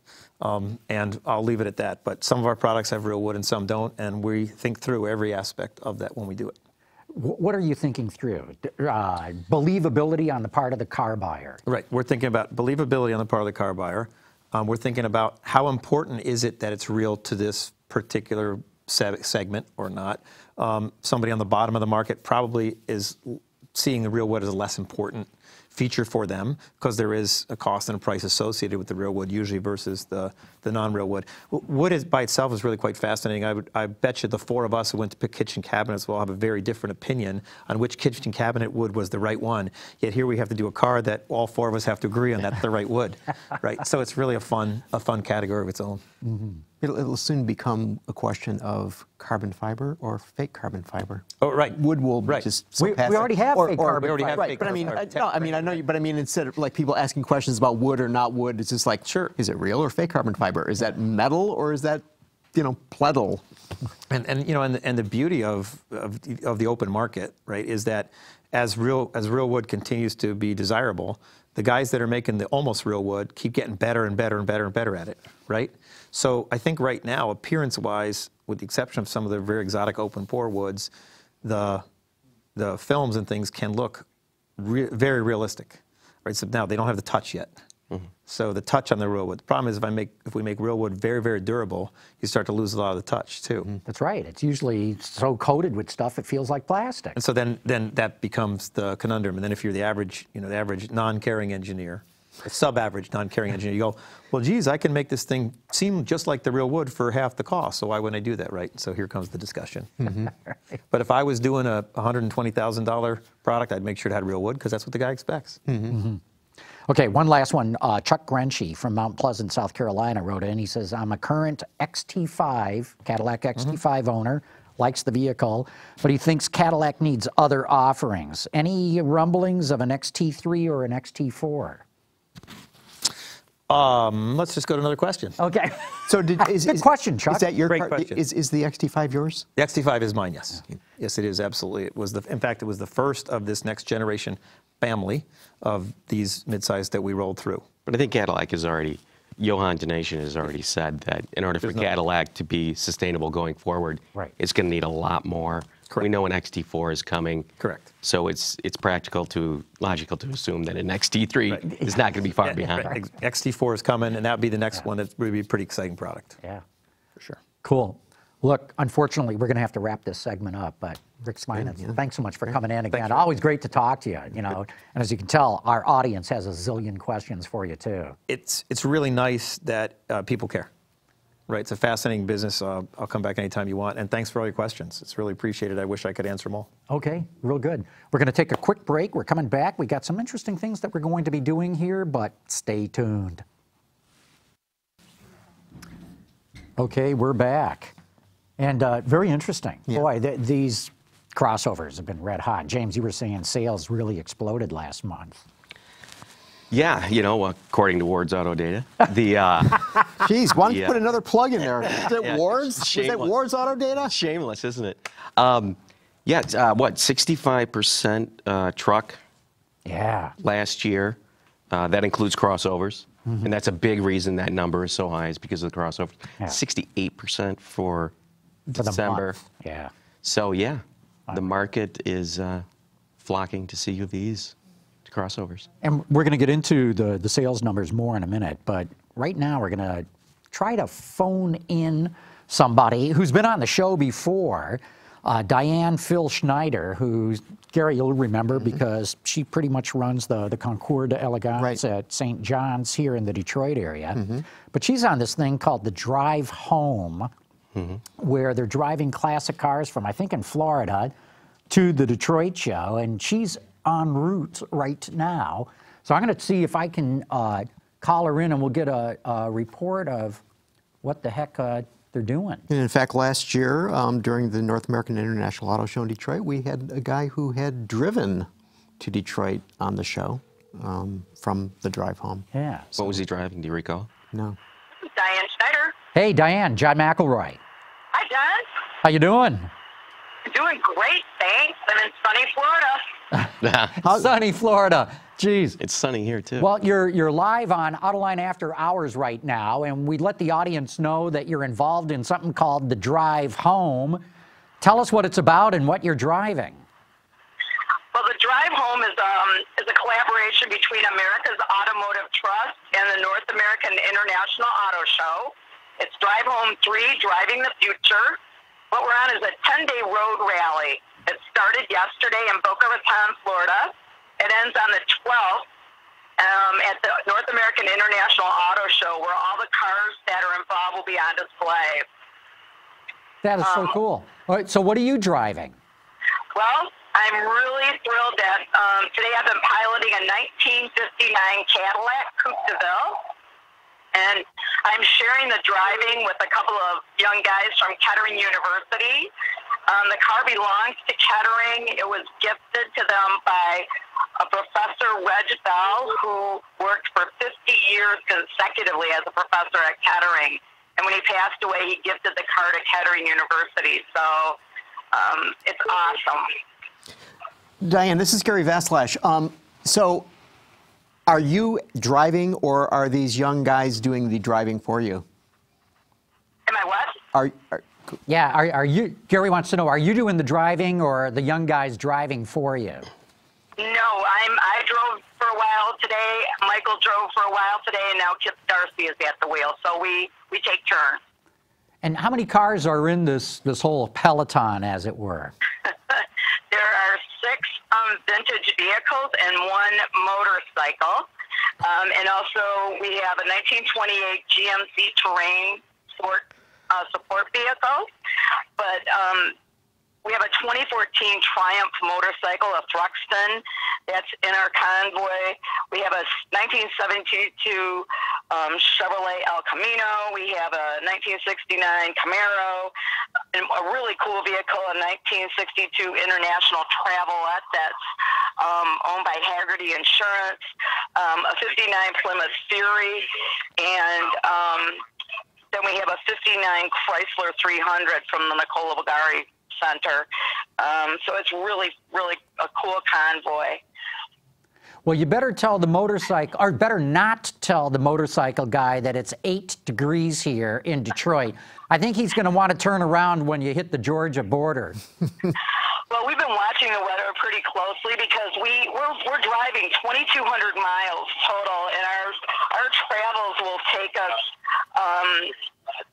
Speaker 4: And I'll leave it at that. But some of our products have real wood and some don't, and we think through every aspect of that when we do it.
Speaker 1: What are you thinking through? Believability on the part of the car buyer.
Speaker 4: Right. We're thinking about believability on the part of the car buyer. We're thinking about how important is it that it's real to this particular segment or not. Somebody on the bottom of the market probably is seeing the real wood as a less important feature for them because there is a cost and a price associated with the real wood usually versus the non-real wood. Wood is, by itself is really quite fascinating. I bet you the 4 of us who went to pick kitchen cabinets will have a very different opinion on which kitchen cabinet wood was the right one. Yet here we have to do a car that all 4 of us have to agree on that's the right wood, right? So it's really a fun category of its own.
Speaker 3: Mm-hmm. It'll soon become a question of carbon fiber or fake carbon fiber.
Speaker 4: Oh, right.
Speaker 3: Wood will just
Speaker 1: we already have fake carbon fiber.
Speaker 3: Right, but I mean, I know you. But I mean, instead of like people asking questions about wood or not wood, it's just like, sure, is it real or fake carbon fiber? Is that metal or is that, pletal?
Speaker 4: And the beauty of the open market, right, is that as real wood continues to be desirable, the guys that are making the almost real wood keep getting better and better and better and better at it, right? So I think right now, appearance-wise, with the exception of some of the very exotic open pore woods, the films and things can look very realistic, right? So now they don't have the touch yet. Mm-hmm. So the touch on the real wood. The problem is if we make real wood very, very durable, you start to lose a lot of the touch too. Mm-hmm.
Speaker 1: That's right. It's usually so coated with stuff it feels like plastic.
Speaker 4: And so then that becomes the conundrum. And then if you're the average non-carrying engineer, a sub-average non-carrying engineer, you go, well, geez, I can make this thing seem just like the real wood for half the cost. So why wouldn't I do that, right? So here comes the discussion. Mm-hmm. Right. But if I was doing a $120,000 product, I'd make sure it had real wood because that's what the guy expects. Mm-hmm.
Speaker 1: Mm-hmm. Okay, one last one. Chuck Grenchey from Mount Pleasant, South Carolina wrote in. He says, I'm a current XT5, Cadillac XT5 owner, likes the vehicle, but he thinks Cadillac needs other offerings. Any rumblings of an XT3 or an XT4?
Speaker 4: Let's just go to another question.
Speaker 1: Okay.
Speaker 3: So
Speaker 1: good question, Chuck.
Speaker 3: Is that your
Speaker 4: Great
Speaker 3: car?
Speaker 4: question.
Speaker 3: Is the XT5 yours?
Speaker 4: The XT5 is mine, yes. Okay. Yes, it is, absolutely. In fact, it was the first of this next generation family of these midsize that we rolled through.
Speaker 5: But I think Cadillac has already Johan Donation has already said that in order for Cadillac to be sustainable going forward, it's going to need a lot more.
Speaker 4: Correct.
Speaker 5: We know an XT4 is coming.
Speaker 4: Correct.
Speaker 5: So it's logical to assume that an XT3 is not going to be far behind.
Speaker 4: Right. XT4 is coming, and that would be the next one. That would be a pretty exciting product.
Speaker 1: Yeah.
Speaker 4: For sure.
Speaker 1: Cool. Look, unfortunately, we're going to have to wrap this segment up, but Rick Spina, thanks so much for coming in again. Always great to talk to you, you know. And as you can tell, our audience has a zillion questions for you, too.
Speaker 4: It's really nice that people care, right? It's a fascinating business. I'll come back anytime you want. And thanks for all your questions. It's really appreciated. I wish I could answer them all.
Speaker 1: Okay, real good. We're going to take a quick break. We're coming back. We got some interesting things that we're going to be doing here, but stay tuned. Okay, we're back. And very interesting. Yeah. Boy, these crossovers have been red hot. James, you were saying sales really exploded last month.
Speaker 5: Yeah, you know, according to Ward's Auto Data. The
Speaker 3: Geez, why don't you put another plug in there? Is it Ward's? Is that Ward's Auto Data?
Speaker 5: Shameless, isn't it? Yeah, it's, what, 65% truck last year. That includes crossovers. And that's a big reason that number is so high is because of the crossovers. 68% for December.
Speaker 1: Yeah.
Speaker 5: So, yeah, the market is flocking to CUVs, to crossovers.
Speaker 1: And we're going to get into the sales numbers more in a minute, but right now we're going to try to phone in somebody who's been on the show before, Diane Fils-Schneider, who, Gary, you'll remember because she pretty much runs the Concours d'Elegance at St. John's here in the Detroit area. But she's on this thing called the DriveHome, where they're driving classic cars from, I think, in Florida to the Detroit show, and she's en route right now. So I'm going to see if I can call her in, and we'll get a report of what the heck they're doing.
Speaker 3: And in fact, last year, during the North American International Auto Show in Detroit, we had a guy who had driven to Detroit on the show from the DriveHome.
Speaker 1: Yeah.
Speaker 5: So what was he driving? Do you recall?
Speaker 3: No.
Speaker 6: Diane Schneider.
Speaker 1: Hey, Diane, John McElroy.
Speaker 6: Hi, John.
Speaker 1: How you doing?
Speaker 6: Doing great, thanks. I'm in sunny Florida.
Speaker 1: Sunny Florida. Jeez.
Speaker 5: It's sunny here, too.
Speaker 1: Well, you're live on Autoline After Hours right now, and we'd let the audience know that you're involved in something called the DriveHome. Tell us what it's about and what you're driving.
Speaker 6: Well, the DriveHome is a collaboration between America's Automotive Trust and the North American International Auto Show. It's DriveHome 3, Driving the Future. What we're on is a 10-day road rally. It started yesterday in Boca Raton, Florida. It ends on the 12th at the North American International Auto Show, where all the cars that are involved will be on display.
Speaker 1: That is so cool. All right, so what are you driving?
Speaker 6: Well, I'm really thrilled that today I've been piloting a 1959 Cadillac Coupe de Ville. And I'm sharing the driving with a couple of young guys from Kettering University. The car belongs to Kettering. It was gifted to them by a Professor Reg Bell, who worked for 50 years consecutively as a professor at Kettering. And when he passed away, he gifted the car to Kettering University. So it's awesome.
Speaker 3: Diane, this is Gary Vasilash. So are you driving, or are these young guys doing the driving for you?
Speaker 6: Am I what?
Speaker 1: Yeah, are you, Gary wants to know, are you doing the driving or are the young guys driving for you?
Speaker 6: No, I drove for a while today, Michael drove for a while today, and now Kip Darcy is at the wheel, so we take turns.
Speaker 1: And how many cars are in this whole peloton, as it were?
Speaker 6: There are 6 vintage vehicles and 1 motorcycle. And also we have a 1928 GMC Terrain support vehicle. But we have a 2014 Triumph motorcycle, a Thruxton, that's in our convoy. We have a 1972 Chevrolet El Camino. We have a 1969 Camaro, and a really cool vehicle, a 1962 International Travelette that's owned by Haggerty Insurance, a 59 Plymouth Fury, and then we have a 59 Chrysler 300 from the Nicola Bulgari Center. So it's really, really a cool convoy.
Speaker 1: Well, you better tell the motorcycle, or better not tell the motorcycle guy that it's 8 degrees here in Detroit. I think he's going to want to turn around when you hit the Georgia border.
Speaker 6: Well, we've been watching the weather pretty closely because we're driving 2,200 miles total, and our travels will take us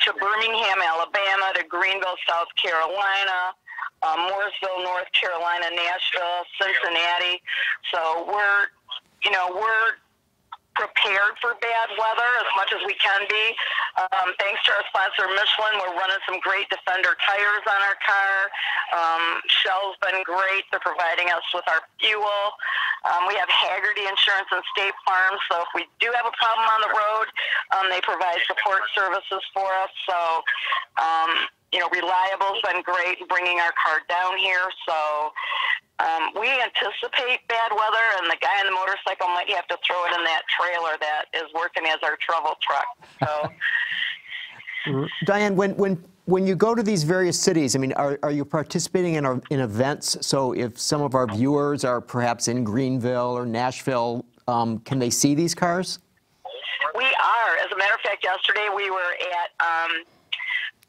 Speaker 6: to Birmingham, Alabama, to Greenville, South Carolina, Mooresville, North Carolina, Nashville, Cincinnati. So we're prepared for bad weather as much as we can be. Thanks to our sponsor, Michelin, we're running some great Defender tires on our car. Shell's been great. They're providing us with our fuel. We have Haggerty Insurance and State Farm, so if we do have a problem on the road, they provide support services for us. So, Reliable's been great in bringing our car down here. So we anticipate bad weather, and the guy on the motorcycle might have to throw it in that trailer that is working as our travel truck. So,
Speaker 3: Diane, when you go to these various cities, I mean, are you participating in events? So if some of our viewers are perhaps in Greenville or Nashville, can they see these cars?
Speaker 6: We are. As a matter of fact, yesterday we were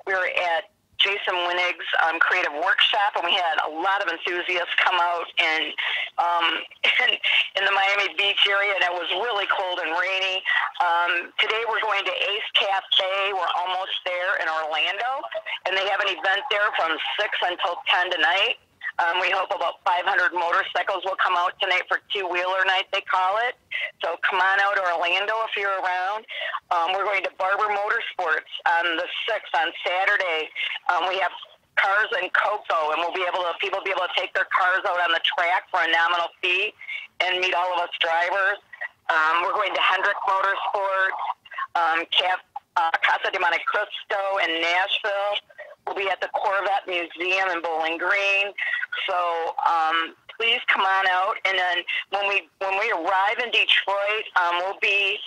Speaker 6: at Jason Winig's creative workshop, and we had a lot of enthusiasts come out in the Miami Beach area, and it was really cold and rainy. Today we're going to Ace Cafe. We're almost there in Orlando, and they have an event there from 6 until 10 tonight. We hope about 500 motorcycles will come out tonight for two-wheeler night, they call it. So come on out to Orlando if you're around. We're going to Barber Motorsports on the 6th on Saturday. We have cars and cocoa, and people will be able to take their cars out on the track for a nominal fee and meet all of us drivers. We're going to Hendrick Motorsports, Casa de Monte Cristo in Nashville. We'll be at the Corvette Museum in Bowling Green. So please come on out. And then when we arrive in Detroit, we'll be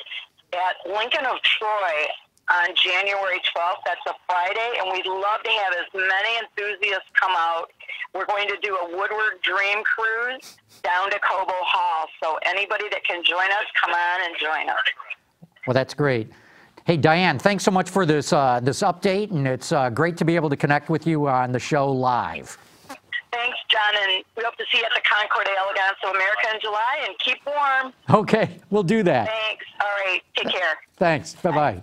Speaker 6: at Lincoln of Troy on January 12th. That's a Friday, and we'd love to have as many enthusiasts come out. We're going to do a Woodward Dream Cruise down to Cobo Hall. So anybody that can join us, come on and join us.
Speaker 1: Well, that's great. Hey, Diane, thanks so much for this update, and it's great to be able to connect with you on the show live.
Speaker 6: Thanks, John, and we hope to see you at the Concord Elegance of America in July, and keep warm.
Speaker 1: Okay, we'll do that.
Speaker 6: Thanks. All right, take care.
Speaker 1: Thanks. Bye-bye.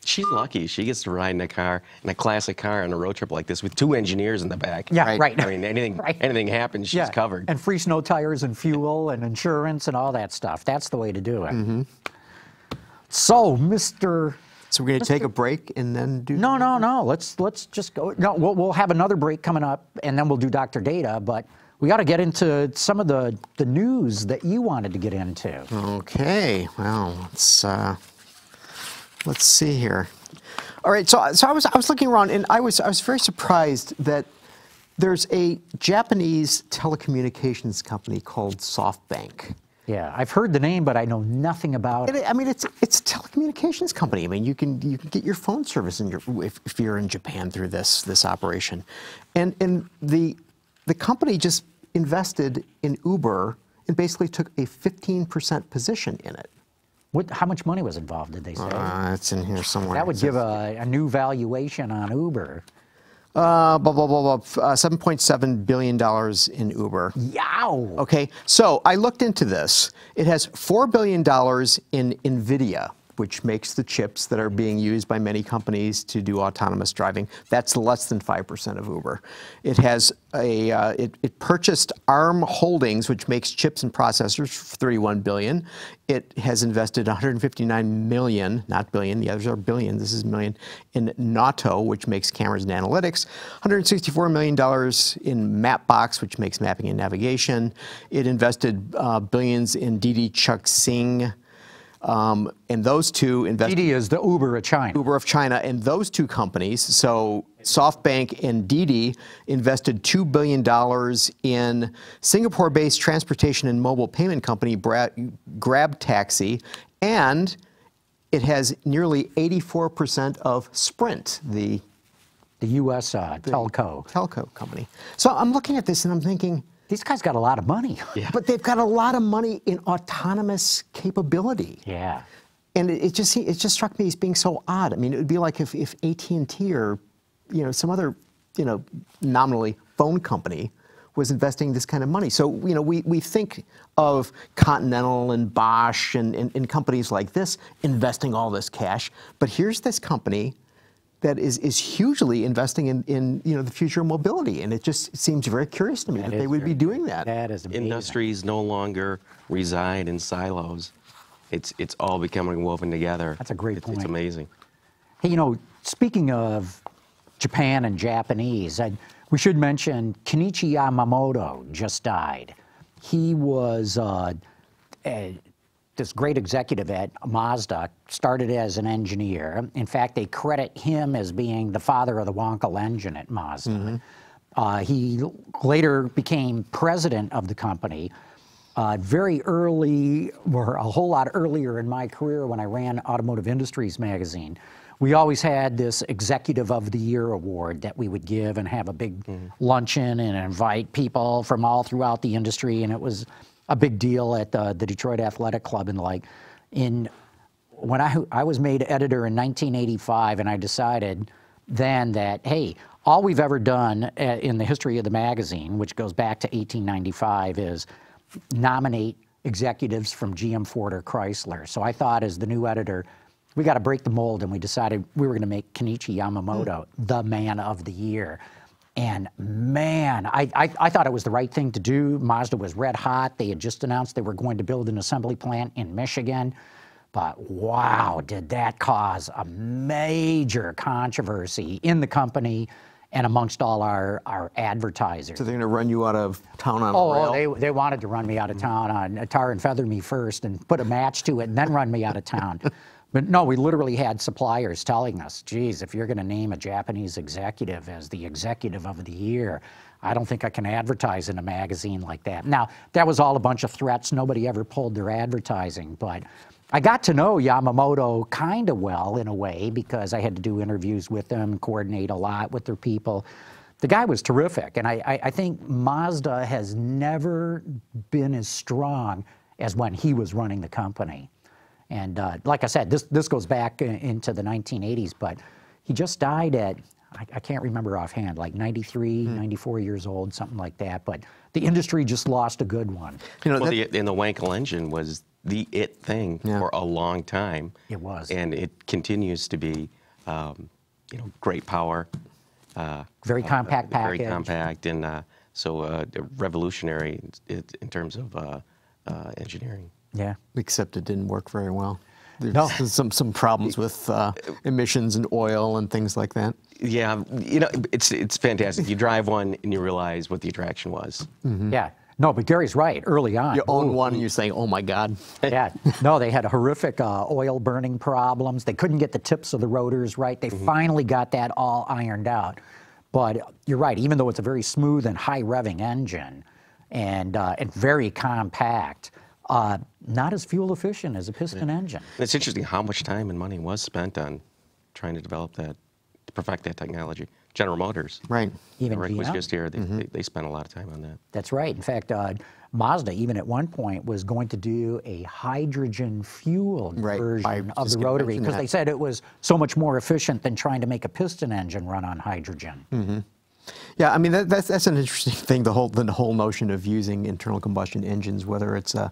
Speaker 5: She's lucky. She gets to ride in a classic car on a road trip like this with 2 engineers in the back.
Speaker 1: Yeah, right.
Speaker 5: I mean, anything happens, she's covered.
Speaker 1: And free snow tires and fuel and insurance and all that stuff. That's the way to do it. Mm-hmm. So, Mr.
Speaker 3: So we're going to take a break and then do...
Speaker 1: No. Let's just go. No, we'll have another break coming up, and then we'll do Dr. Data, but we got to get into some of the news that you wanted to get into.
Speaker 3: Okay. Well, let's see here. All right. So I was looking around, and I was very surprised that there's a Japanese telecommunications company called Softbank.
Speaker 1: Yeah, I've heard the name, but I know nothing about it.
Speaker 3: I mean, it's a telecommunications company. I mean, you can get your phone service if you're in Japan through this operation, and the company just invested in Uber and basically took a 15% position in it.
Speaker 1: How much money was involved? Did they say?
Speaker 3: It's in here somewhere.
Speaker 1: That would give a new valuation on Uber.
Speaker 3: $7.7 billion in Uber.
Speaker 1: Yow!
Speaker 3: Okay, so I looked into this. It has $4 billion in NVIDIA, which makes the chips that are being used by many companies to do autonomous driving. That's less than 5% of Uber. It has it purchased ARM Holdings, which makes chips and processors, for $31 billion. It has invested $159 million, not billion, the others are billion, this is million, in Nauto, which makes cameras and analytics, $164 million in Mapbox, which makes mapping and navigation. It invested billions in Didi Chuxing, and those two invested.
Speaker 1: Didi is the Uber of China.
Speaker 3: Uber of China, and those two companies, so SoftBank and Didi, invested $2 billion in Singapore-based transportation and mobile payment company Grab Taxi, and it has nearly 84% of Sprint, the
Speaker 1: U.S. telco
Speaker 3: company. So I'm looking at this and I'm thinking,
Speaker 1: These guys got a lot of money.
Speaker 5: Yeah.
Speaker 3: But they've got a lot of money in autonomous capability.
Speaker 1: Yeah.
Speaker 3: And it just struck me as being so odd. I mean, it would be like if AT&T or, you know, some other, you know, nominally phone company was investing this kind of money. So, you know, we think of Continental and Bosch and companies like this investing all this cash, but here's this company that is hugely investing in you know, the future of mobility, and it just seems very curious to me that they would be doing that.
Speaker 1: That is amazing.
Speaker 5: Industries no longer reside in silos. It's all becoming woven together.
Speaker 1: That's a great point.
Speaker 5: It's amazing.
Speaker 1: Hey, you know, speaking of Japan and Japanese, we should mention Kenichi Yamamoto just died. He was this great executive at Mazda, started as an engineer. In fact, they credit him as being the father of the Wankel engine at Mazda. He later became president of the company. Very early, or a whole lot earlier in my career when I ran Automotive Industries magazine, we always had this Executive of the Year award that we would give and have a big luncheon and invite people from all throughout the industry, and it was a big deal at the Detroit Athletic Club and the like. When I was made editor in 1985, and I decided then that, hey, all we've ever done in the history of the magazine, which goes back to 1895, is nominate executives from GM, Ford, or Chrysler. So I thought, as the new editor, we got to break the mold, and we decided we were going to make Kenichi Yamamoto the man of the year. And man, I thought it was the right thing to do. Mazda was red hot. They had just announced they were going to build an assembly plant in Michigan. But wow, did that cause a major controversy in the company and amongst all our advertisers.
Speaker 3: So they're going to run you out of town on a rail?
Speaker 1: They wanted to run me out of town on tar and feather me first and put a match to it and then run me out of town. But no, we literally had suppliers telling us, geez, if you're going to name a Japanese executive as the executive of the year, I don't think I can advertise in a magazine like that. Now, that was all a bunch of threats. Nobody ever pulled their advertising. But I got to know Yamamoto kind of well in a way because I had to do interviews with them, coordinate a lot with their people. The guy was terrific. And I think Mazda has never been as strong as when he was running the company. And like I said, this goes back into the 1980s, but he just died at, I can't remember offhand, like 93, 94 years old, something like that. But the industry just lost a good one.
Speaker 3: You know,
Speaker 5: Well, the Wankel engine was the it thing for a long time.
Speaker 1: It was.
Speaker 5: And it continues to be, you know, great power.
Speaker 1: Very compact package.
Speaker 5: Very compact, and so revolutionary in terms of engineering.
Speaker 1: Yeah.
Speaker 3: Except it didn't work very well. There's some problems with emissions and oil and things like that.
Speaker 5: Yeah, you know, it's fantastic. You drive one and you realize what the attraction was.
Speaker 1: Yeah. No, but Gary's right, early on.
Speaker 3: You own one and you're saying, oh my God.
Speaker 1: Yeah. No, they had horrific oil burning problems. They couldn't get the tips of the rotors right. They finally got that all ironed out. But you're right, even though it's a very smooth and high revving engine and very compact, not as fuel efficient as a piston engine.
Speaker 5: It's interesting how much time and money was spent on trying to develop that, to perfect that technology. General Motors.
Speaker 3: Right.
Speaker 1: Even
Speaker 5: Rick was
Speaker 1: GM.
Speaker 5: just here. They spent a lot of time on that.
Speaker 1: That's right. In fact, Mazda, even at one point, was going to do a hydrogen-fueled version of the rotary because they said it was so much more efficient than trying to make a piston engine run on hydrogen.
Speaker 3: Yeah, I mean that's an interesting thing. The whole notion of using internal combustion engines, whether it's a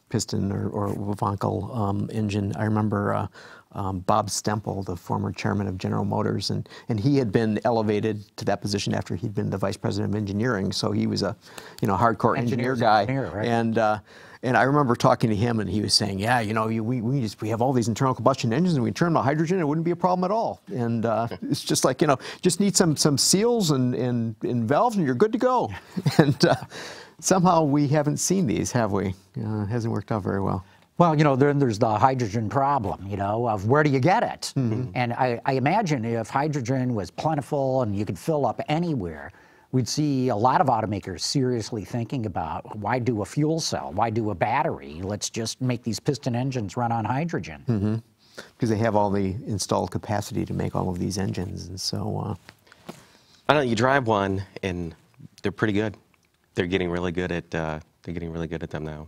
Speaker 3: piston or Wankel engine. I remember Bob Stempel, the former chairman of General Motors, and he had been elevated to that position after he'd been the vice president of engineering. So he was a hardcore engineer guy.
Speaker 1: Right?
Speaker 3: And I remember talking to him, and he was saying, yeah, you know, we have all these internal combustion engines, and we turn them to hydrogen, it wouldn't be a problem at all. And it's just like, you know, just need some seals and valves, and you're good to go. And somehow we haven't seen these, have we? It hasn't worked out very well.
Speaker 1: Well, you know, then there's the hydrogen problem, you know, of where do you get it? And I imagine if hydrogen was plentiful and you could fill up anywhere, we'd see a lot of automakers seriously thinking about, why do a fuel cell? Why do a battery? Let's just make these piston engines run on hydrogen.
Speaker 3: Because they have all the installed capacity to make all of these engines. And so...
Speaker 5: I don't know, you drive one and they're pretty good. they're getting really good at them now.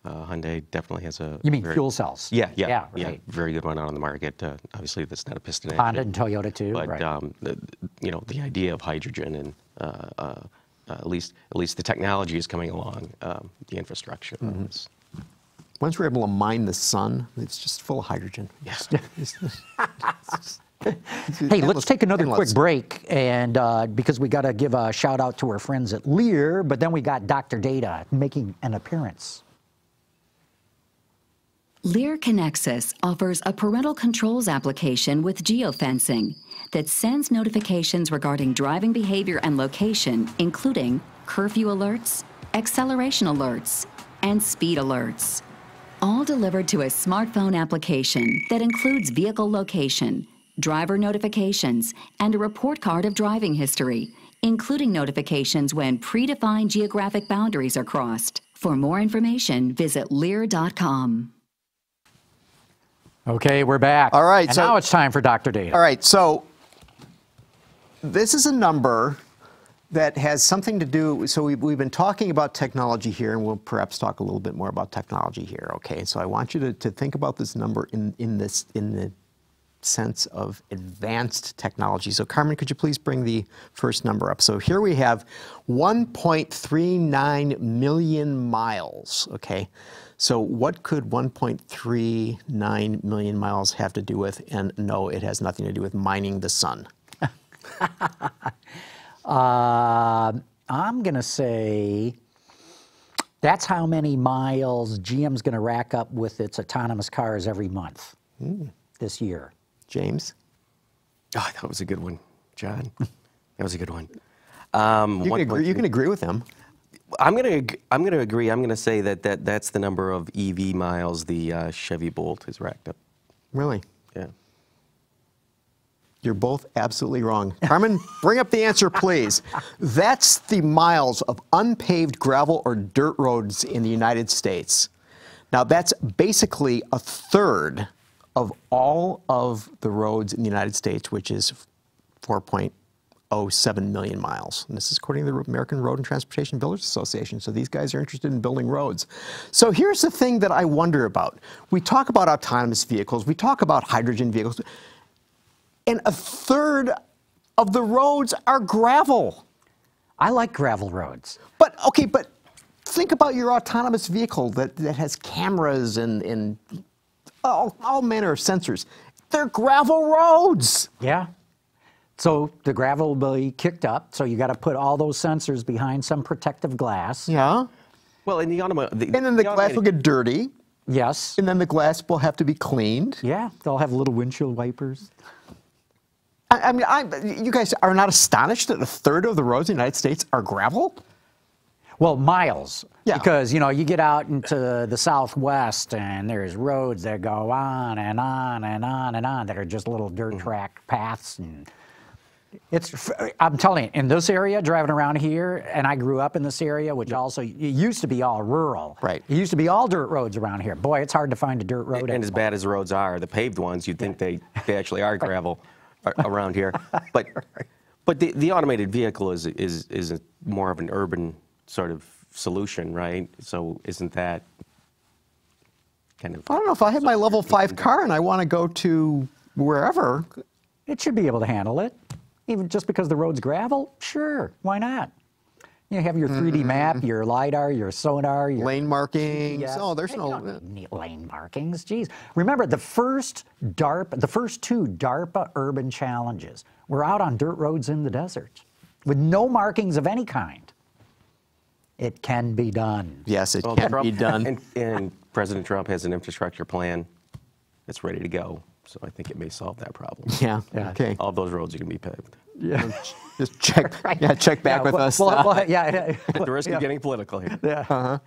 Speaker 5: Hyundai definitely has a.
Speaker 1: You mean fuel cells?
Speaker 5: Yeah,
Speaker 1: right.
Speaker 5: very good one out on the market. Obviously, that's not a piston engine.
Speaker 1: Honda and Toyota too.
Speaker 5: But
Speaker 1: right.
Speaker 5: The idea of hydrogen and at least the technology is coming along. The infrastructure. Is,
Speaker 3: Once we're able to mine the sun, it's just full of hydrogen.
Speaker 5: yes.
Speaker 1: Hey, let's take another quick break, and because we got to give a shout out to our friends at Lear, but then we got Dr. Data making an appearance.
Speaker 7: Lear Connexus offers a parental controls application with geofencing that sends notifications regarding driving behavior and location, including curfew alerts, acceleration alerts, and speed alerts, all delivered to a smartphone application that includes vehicle location, driver notifications, and a report card of driving history, including notifications when predefined geographic boundaries are crossed. For more information, visit Lear.com.
Speaker 1: Okay, we're back.
Speaker 3: All right,
Speaker 1: and
Speaker 3: so
Speaker 1: now it's time for Dr. Data.
Speaker 3: All right, so this is a number that has something to do, so we've been talking about technology here, and we'll perhaps talk a little bit more about technology here, okay? So I want you to think about this number in the sense of advanced technology. So Carmen, could you please bring the first number up? So here we have 1.39 million miles, okay? So what could 1.39 million miles have to do with? And no, it has nothing to do with mining the sun.
Speaker 1: I'm going to say that's how many miles GM's going to rack up with its autonomous cars every month this year.
Speaker 3: James?
Speaker 5: Oh, that was a good one, John. That was a good one.
Speaker 3: You can agree with him.
Speaker 5: I'm gonna agree. I'm gonna say that's the number of EV miles the Chevy Bolt has racked up.
Speaker 3: Really?
Speaker 5: Yeah.
Speaker 3: You're both absolutely wrong. Carmen, bring up the answer, please. That's the miles of unpaved gravel or dirt roads in the United States. Now, that's basically a third of all of the roads in the United States, which is 4.07 million miles. And this is according to the American Road and Transportation Builders Association. So these guys are interested in building roads. So here's the thing that I wonder about. We talk about autonomous vehicles. We talk about hydrogen vehicles. And a third of the roads are gravel.
Speaker 1: I like gravel roads.
Speaker 3: But, okay, but think about your autonomous vehicle that has cameras and all manner of sensors. They're gravel roads.
Speaker 1: Yeah. So the gravel will be kicked up, so you got to put all those sensors behind some protective glass.
Speaker 3: Yeah.
Speaker 5: Well, in the automotive,
Speaker 3: And then the glass will get dirty.
Speaker 1: Yes.
Speaker 3: And then the glass will have to be cleaned.
Speaker 1: Yeah, they'll have little windshield wipers.
Speaker 3: I mean, you guys are not astonished that a third of the roads in the United States are gravel?
Speaker 1: Well, miles.
Speaker 3: Yeah.
Speaker 1: Because, you know, you get out into the Southwest and there's roads that go on and on and on and on that are just little dirt track paths. And I'm telling you, in this area, driving around here, and I grew up in this area, which also, it used to be all rural.
Speaker 3: Right.
Speaker 1: It used to be all dirt roads around here. Boy, it's hard to find a dirt road
Speaker 5: and
Speaker 1: anymore.
Speaker 5: as bad as the roads are, the paved ones, you'd think they actually are gravel around here. But the automated vehicle is more of an urban sort of solution, right? So isn't that kind of?
Speaker 3: I don't know, if I have my level 5 car and I want to go to wherever.
Speaker 1: It should be able to handle it. Even just because the road's gravel, sure, why not? You have your 3D map, your LiDAR, your sonar, your
Speaker 3: Lane markings.
Speaker 1: GPS.
Speaker 3: Oh, there's
Speaker 1: Hey,
Speaker 3: no.
Speaker 1: you don't need lane markings. Geez, remember the first two DARPA urban challenges were out on dirt roads in the desert with no markings of any kind. It can be done.
Speaker 3: Yes, it can be done.
Speaker 5: And President Trump has an infrastructure plan that's ready to go. So I think it may solve that problem.
Speaker 3: Yeah.
Speaker 1: Yeah.
Speaker 3: Okay.
Speaker 5: All those roads are going to be paved.
Speaker 1: Yeah.
Speaker 3: Just check. Yeah, check back with us.
Speaker 1: Yeah.
Speaker 5: At the risk of getting political here.
Speaker 1: Yeah.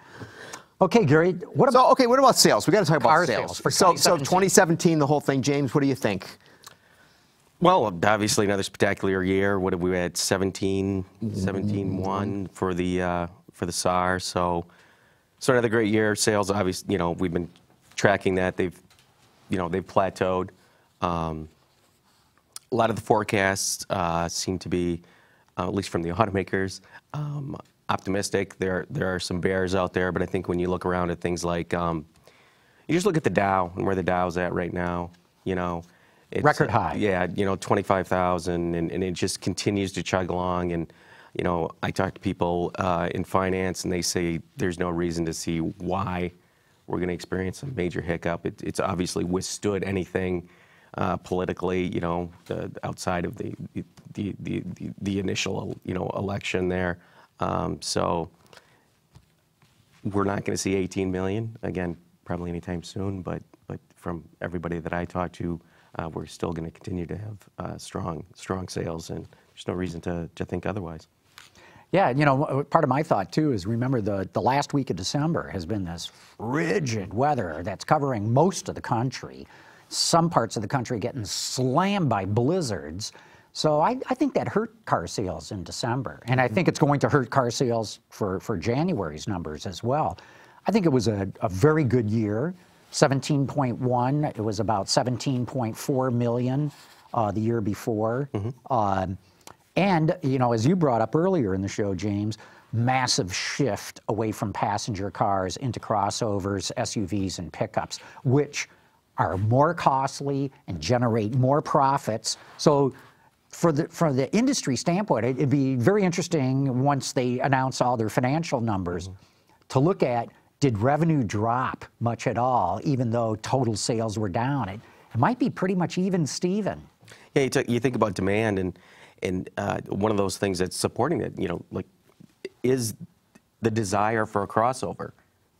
Speaker 1: Okay, Gary. What about
Speaker 3: What about sales? We got to talk about
Speaker 1: car
Speaker 3: sales.
Speaker 1: for
Speaker 3: So
Speaker 1: 2017,
Speaker 3: the whole thing. James, what do you think?
Speaker 5: Well, obviously another spectacular year. What have we had? 17.1 for the SAR. So another great year. Sales, obviously, we've been tracking that. They've plateaued. A lot of the forecasts seem to be, at least from the automakers, optimistic. There are some bears out there, but I think when you look around at things like, you just look at the Dow and where the Dow's at right now, you know. It's,
Speaker 1: record high.
Speaker 5: Yeah, you know, 25,000, and it just continues to chug along. And, you know, I talk to people in finance, and they say there's no reason to see why we're going to experience a major hiccup. It's obviously withstood anything politically, you know, outside of the initial, you know, election there. So we're not going to see 18 million again, probably anytime soon. But from everybody that I talk to, we're still going to continue to have strong sales, and there's no reason to think otherwise.
Speaker 1: Yeah, you know, part of my thought too is, remember, the last week of December has been this frigid weather that's covering most of the country. Some parts of the country getting slammed by blizzards. So I think that hurt car sales in December. And I think it's going to hurt car sales for January's numbers as well. I think it was a very good year, 17.1. It was about 17.4 million the year before. And, you know, as you brought up earlier in the show, James, massive shift away from passenger cars into crossovers, SUVs, and pickups, which are more costly and generate more profits. So from the industry standpoint, it'd be very interesting once they announce all their financial numbers to look at, did revenue drop much at all, even though total sales were down? It might be pretty much even, Steven.
Speaker 5: Yeah, you think about demand, and one of those things that's supporting it, you know, like, is the desire for a crossover.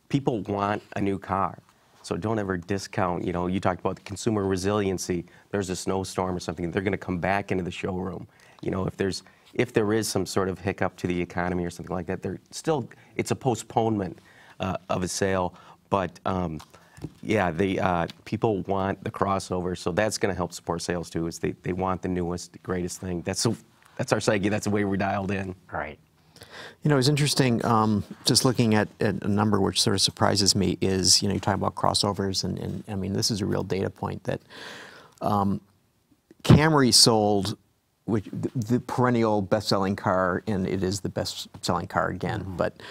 Speaker 5: People want a new car, so don't ever discount. You know, you talked about the consumer resiliency. There's a snowstorm or something, they're going to come back into the showroom. You know, if there is some sort of hiccup to the economy or something like that, it's a postponement of a sale. But yeah, people want the crossover, so that's going to help support sales too. Is they want the newest, greatest thing. That's our psyche. That's the way we're dialed in.
Speaker 1: Right.
Speaker 3: You know, it's interesting, just looking at a number which sort of surprises me is, you know, you talk about crossovers, and I mean, this is a real data point that Camry sold, which the perennial best-selling car, and it is the best-selling car again, but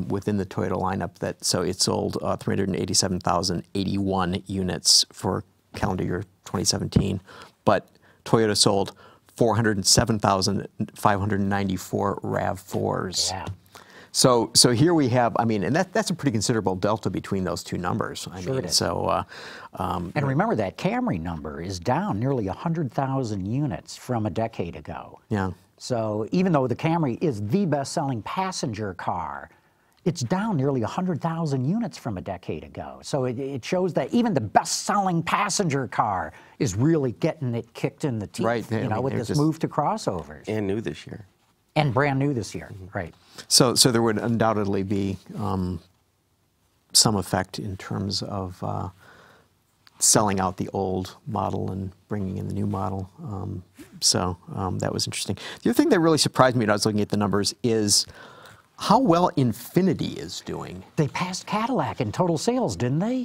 Speaker 3: within the Toyota lineup, so it sold 387,081 units for calendar year 2017, but Toyota sold 407,594 RAV4s.
Speaker 1: Yeah.
Speaker 3: So here we have, I mean, and that's a pretty considerable delta between those two numbers. I mean,
Speaker 1: it is.
Speaker 3: so.
Speaker 1: And remember, that Camry number is down nearly 100,000 units from a decade ago.
Speaker 3: Yeah.
Speaker 1: So even though the Camry is the best-selling passenger car, it's down nearly 100,000 units from a decade ago. So it shows that even the best-selling passenger car is really getting it kicked in the teeth,
Speaker 3: right.
Speaker 1: You know, with this move to crossovers.
Speaker 5: And new this year.
Speaker 1: And brand new this year, right.
Speaker 3: So there would undoubtedly be some effect in terms of selling out the old model and bringing in the new model. So that was interesting. The other thing that really surprised me when I was looking at the numbers is how well Infiniti is doing.
Speaker 1: They passed Cadillac in total sales, didn't they?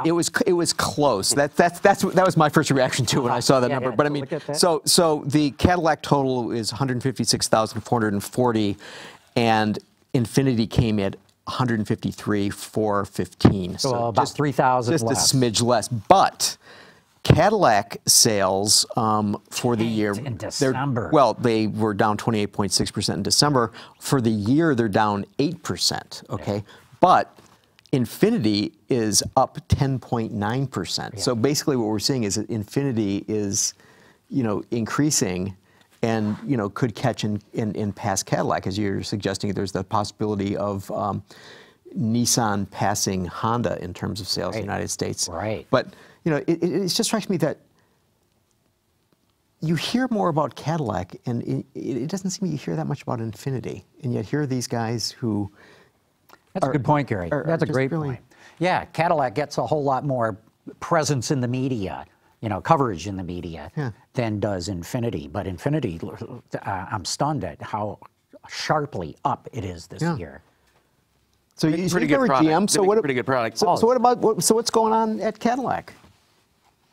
Speaker 3: It was close. That was my first reaction to when I saw that number. But I mean, so the Cadillac total is 156,440, and Infiniti came at 153,415.
Speaker 1: So about 3,000
Speaker 3: just
Speaker 1: less.
Speaker 3: a smidge less. But Cadillac sales for the year,
Speaker 1: in December.
Speaker 3: They were down 28.6% in December. For the year, they're down 8%. Okay, yeah. But Infiniti is up 10.9%. Yeah. So basically, what we're seeing is that Infiniti is, you know, increasing, and you know, could catch in past Cadillac, as you're suggesting. There's the possibility of Nissan passing Honda in terms of sales in the United States.
Speaker 1: Right.
Speaker 3: But you know, it just strikes me that you hear more about Cadillac, and it doesn't seem you hear that much about Infiniti. And yet here are these guys who...
Speaker 1: That's a good point, Gary. That's a great point. Yeah, Cadillac gets a whole lot more presence in the media, you know, coverage in the media, than does Infiniti. But Infiniti, I'm stunned at how sharply up it is this year.
Speaker 3: So you
Speaker 5: pretty good product.
Speaker 3: GM. So what?
Speaker 5: Pretty good product.
Speaker 3: So what about? So what's going on at Cadillac?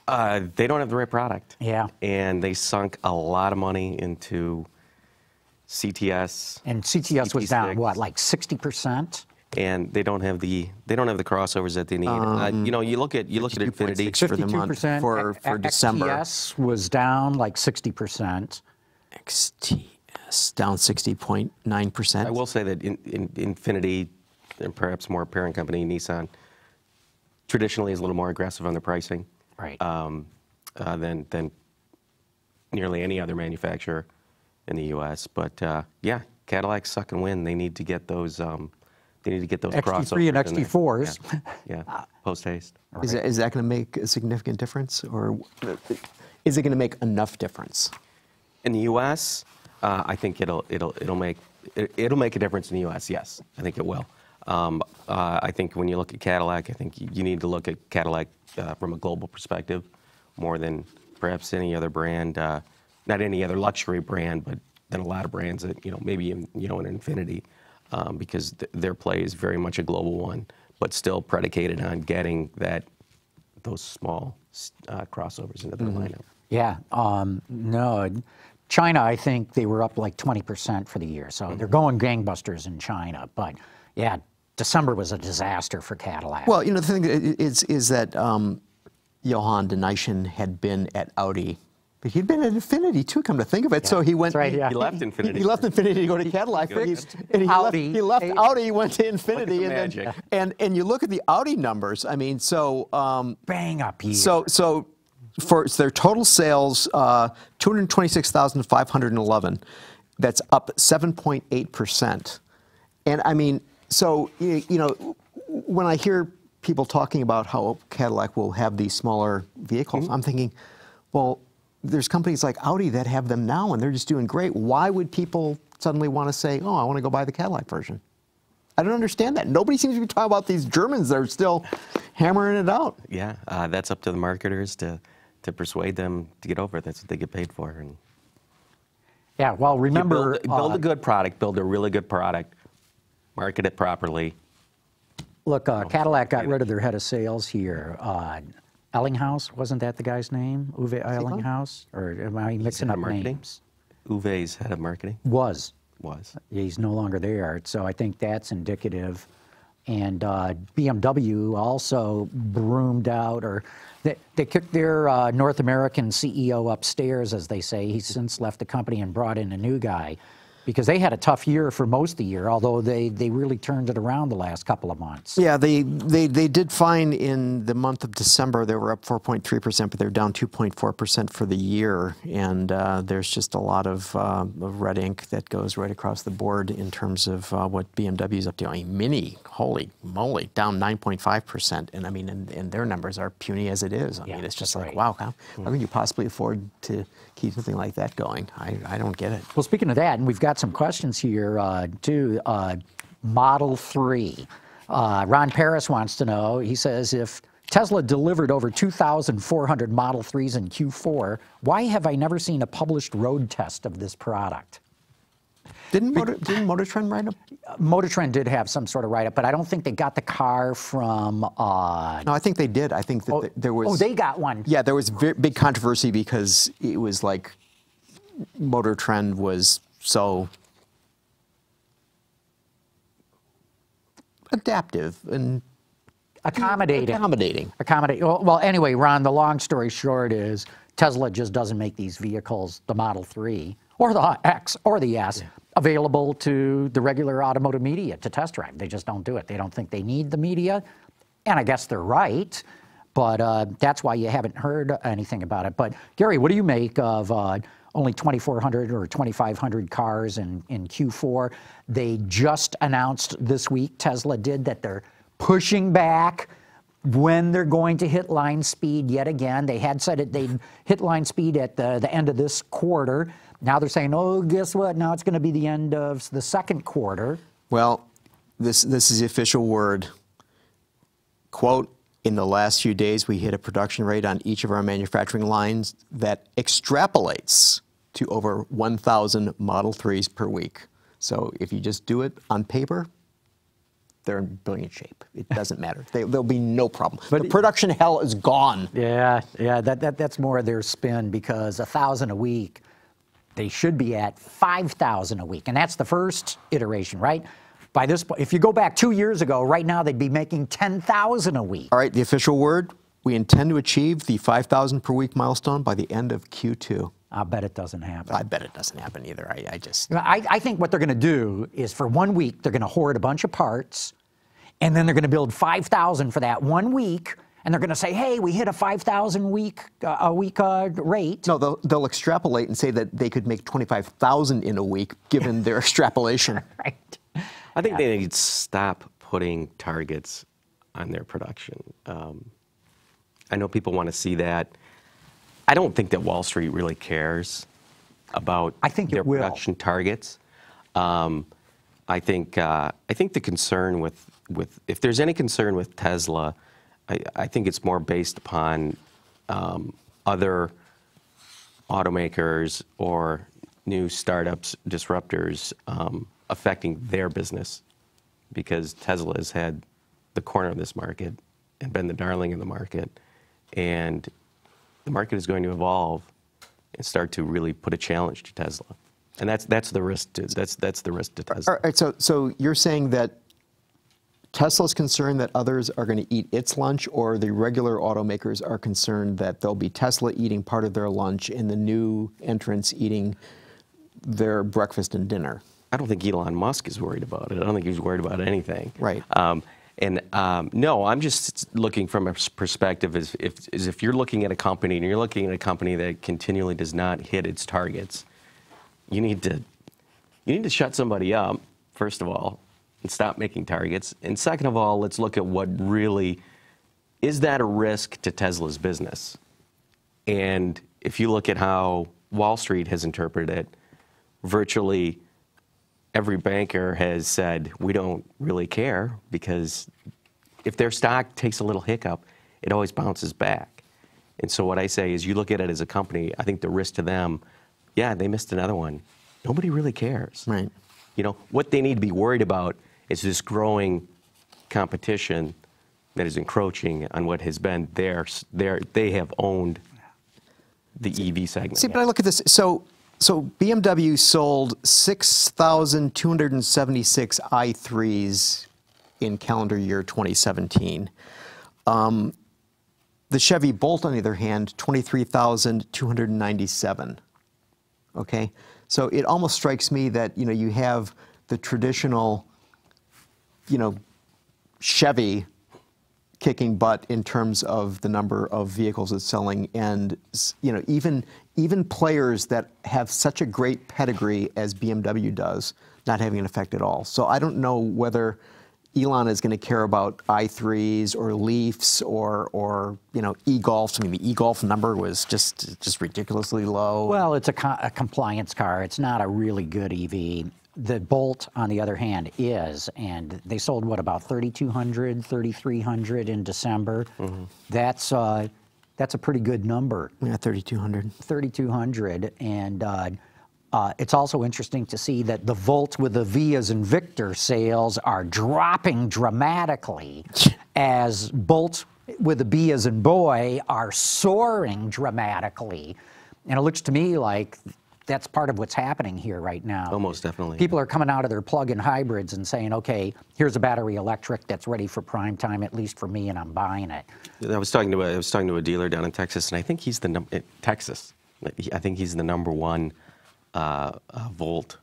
Speaker 5: They don't have the right product.
Speaker 1: Yeah.
Speaker 5: And they sunk a lot of money into CTS.
Speaker 1: And CTS was down,
Speaker 5: CT6.
Speaker 1: what, like 60%?
Speaker 5: And they don't have the crossovers that they need. You know, you look at Infiniti.
Speaker 3: 2.6 for the month for December.
Speaker 1: XTS was down like 60%.
Speaker 3: XTS down 60.9%.
Speaker 5: I will say that Infiniti, and perhaps more parent company Nissan, traditionally is a little more aggressive on their pricing,
Speaker 1: Right.
Speaker 5: Than nearly any other manufacturer in the U.S. But yeah, Cadillac's suck and win. They need to get those. They need to get those
Speaker 1: XT3 and
Speaker 5: crossovers in there.
Speaker 1: XT4s.
Speaker 5: Yeah, post haste.
Speaker 3: Is that going to make a significant difference, or is it going to make enough difference?
Speaker 5: In the U.S., I think it'll make a difference in the U.S. Yes, I think it will. I think when you look at Cadillac, I think you need to look at Cadillac from a global perspective more than perhaps any other brand, not any other luxury brand, but than a lot of brands that maybe in Infiniti, because their play is very much a global one, but still predicated on getting those small crossovers into their lineup.
Speaker 1: Yeah, no. China, I think they were up like 20% for the year, so they're going gangbusters in China. But yeah, December was a disaster for Cadillac.
Speaker 3: Well, the thing is that Johan de Nysschen had been at Audi, but he'd been at Infiniti too, come to think of it. Yeah, so he went.
Speaker 1: Right, yeah.
Speaker 5: He left Infiniti.
Speaker 3: He left Infiniti to go to Cadillac. He left Audi, went to Infiniti, and you look at the Audi numbers. I mean, so
Speaker 1: bang up here.
Speaker 3: So for their total sales, 226,511. That's up 7.8%. And I mean, so when I hear people talking about how Cadillac will have these smaller vehicles, I'm thinking, well, there's companies like Audi that have them now, and they're just doing great. Why would people suddenly want to say, oh, I want to go buy the Cadillac version? I don't understand that. Nobody seems to be talking about these Germans that are still hammering it out.
Speaker 5: Yeah, that's up to the marketers to persuade them to get over it. That's what they get paid for. And
Speaker 1: yeah, well, remember...
Speaker 5: build a good product, build a really good product, market it properly.
Speaker 1: Look, Cadillac got rid of their head of sales here. Ellinghaus, wasn't that the guy's name? Uwe Ellinghaus? Or am I mixing up names?
Speaker 5: Uwe's head of marketing?
Speaker 1: Was.
Speaker 5: He's
Speaker 1: no longer there. So I think that's indicative. And BMW also broomed out, or they kicked their North American CEO upstairs, as they say. He's since left the company and brought in a new guy, because they had a tough year for most of the year, although they really turned it around the last couple of months.
Speaker 3: Yeah, they did fine in the month of December. They were up 4.3%, but they're down 2.4% for the year. And there's just a lot of red ink that goes right across the board in terms of what BMW's up to. I mean, Mini, holy moly, down 9.5%. And I mean, and their numbers are puny as it is. I mean, it's just like, wow, how can you possibly afford to keep something like that going? I don't get it.
Speaker 1: Well, speaking of that, and we've got some questions here too. Model 3. Ron Paris wants to know, he says, if Tesla delivered over 2,400 Model 3s in Q4, why have I never seen a published road test of this product?
Speaker 3: Didn't Motor Trend write up?
Speaker 1: Motor Trend did have some sort of write-up, but I don't think they got the car from...
Speaker 3: No, I think they did. I think that there was...
Speaker 1: Oh, they got one.
Speaker 3: Yeah, there was big controversy because it was like Motor Trend was so adaptive and accommodating. Well,
Speaker 1: anyway, Ron, the long story short is Tesla just doesn't make these vehicles, the Model 3 or the X or the S, available to the regular automotive media to test drive. They just don't do it. They don't think they need the media, and I guess they're right, but that's why you haven't heard anything about it. But Gary, what do you make of only 2,400 or 2,500 cars in Q4? They just announced this week, Tesla did, that they're pushing back when they're going to hit line speed yet again. They had said they'd hit line speed at the end of this quarter. Now they're saying, oh, guess what? Now it's going to be the end of the second quarter.
Speaker 3: Well, this is the official word. Quote, in the last few days, we hit a production rate on each of our manufacturing lines that extrapolates to over 1,000 Model 3s per week. So if you just do it on paper, they're in brilliant shape. It doesn't matter. There'll be no problem. But the production hell is gone.
Speaker 1: Yeah, that's more of their spin, because 1,000 a week, they should be at 5,000 a week. And that's the first iteration, right? By this point, if you go back 2 years ago, right now they'd be making 10,000 a week.
Speaker 3: All right, the official word, we intend to achieve the 5,000 per week milestone by the end of Q2.
Speaker 1: I bet it doesn't happen.
Speaker 3: I bet it doesn't happen either.
Speaker 1: I think what they're going to do is for 1 week, they're going to hoard a bunch of parts, and then they're going to build 5,000 for that 1 week, and they're going to say, hey, we hit a 5,000 a week rate.
Speaker 3: No, they'll extrapolate and say that they could make 25,000 in a week, given their extrapolation.
Speaker 1: Right.
Speaker 5: I think they need to stop putting targets on their production. I know people want to see that. I don't think that Wall Street really cares about their production targets. I think the concern with if there's any concern with Tesla, I think it's more based upon other automakers or new startups, disruptors affecting their business, because Tesla has had the corner of this market and been the darling of the market, and the market is going to evolve and start to really put a challenge to Tesla, and that's the risk. That's the risk to Tesla.
Speaker 3: All right, so you're saying that Tesla's concerned that others are going to eat its lunch, or the regular automakers are concerned that there'll be Tesla eating part of their lunch and the new entrants eating their breakfast and dinner?
Speaker 5: I don't think Elon Musk is worried about it. I don't think he's worried about anything.
Speaker 3: Right.
Speaker 5: No, I'm just looking from a perspective if you're looking at a company and you're looking at a company that continually does not hit its targets, you need to shut somebody up, first of all, and stop making targets. And second of all, let's look at what really is that a risk to Tesla's business. And if you look at how Wall Street has interpreted it, virtually every banker has said, we don't really care, because if their stock takes a little hiccup, it always bounces back. And so what I say is, you look at it as a company, I think the risk to them, yeah, they missed another one. Nobody really cares. Right. You know, what they need to be worried about is this growing competition that is encroaching on what has been they have owned the EV segment.
Speaker 3: See, but I look at this, so BMW sold 6,276 i3s in calendar year 2017. The Chevy Bolt, on the other hand, 23,297. Okay, so it almost strikes me that you have the traditional, Chevy kicking butt in terms of the number of vehicles it's selling, and even players that have such a great pedigree as BMW does not having an effect at all. So I don't know whether Elon is going to care about i3s or Leafs or e-Golfs. I mean, the e-Golf number was just ridiculously low.
Speaker 1: Well, it's a compliance car. It's not a really good EV. The Bolt, on the other hand, is, and they sold, what, about 3,200, 3,300 in December. Mm-hmm. That's a pretty good number.
Speaker 3: Yeah, 3,200.
Speaker 1: 3,200, and it's also interesting to see that the Volt with the V as in Victor sales are dropping dramatically, as Bolt with the B as in boy are soaring dramatically. And it looks to me like that's part of what's happening here right now.
Speaker 5: Almost definitely.
Speaker 1: People are coming out of their plug-in hybrids and saying, okay, here's a battery electric that's ready for prime time, at least for me, and I'm buying it.
Speaker 5: I was talking to a dealer down in Texas, and I think he's Texas. I think he's the number 1 Volt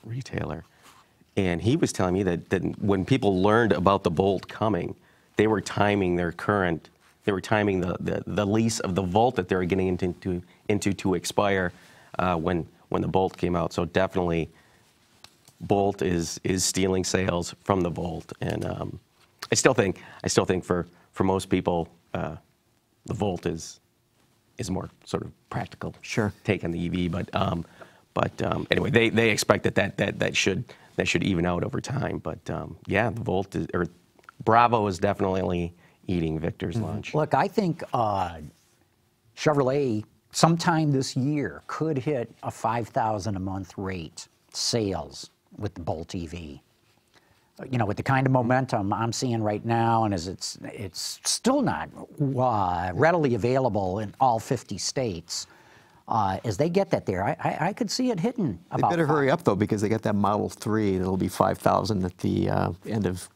Speaker 5: retailer. And he was telling me that when people learned about the Bolt coming, they were timing the lease of the Volt that they were getting into to expire when the Bolt came out. So definitely, Bolt is stealing sales from the Volt, and I still think for most people, the Volt is more sort of practical take on the EV. But anyway, they expect that should even out over time. But yeah, the Volt or Bravo is definitely eating Victor's lunch.
Speaker 1: Look, I think Chevrolet sometime this year could hit a 5,000 a month rate sales with the Bolt EV. With the kind of momentum I'm seeing right now, and as it's still not readily available in all 50 states, as they get that there, I could see it hitting
Speaker 3: They
Speaker 1: about
Speaker 3: better
Speaker 1: 5.
Speaker 3: hurry up, though, because they got that Model 3 that'll be 5,000 at the end of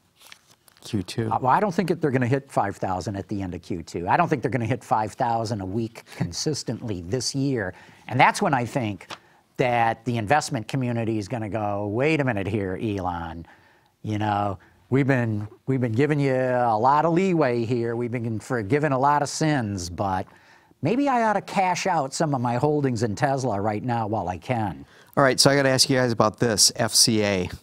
Speaker 3: Q2.
Speaker 1: Well, I don't think they're going to hit 5,000 at the end of Q2. I don't think they're going to hit 5,000 a week consistently this year. And that's when I think that the investment community is going to go, wait a minute here, Elon. You know, we've been giving you a lot of leeway here. We've been forgiving a lot of sins, but maybe I ought to cash out some of my holdings in Tesla right now while I can.
Speaker 3: All right, so I got to ask you guys about this FCA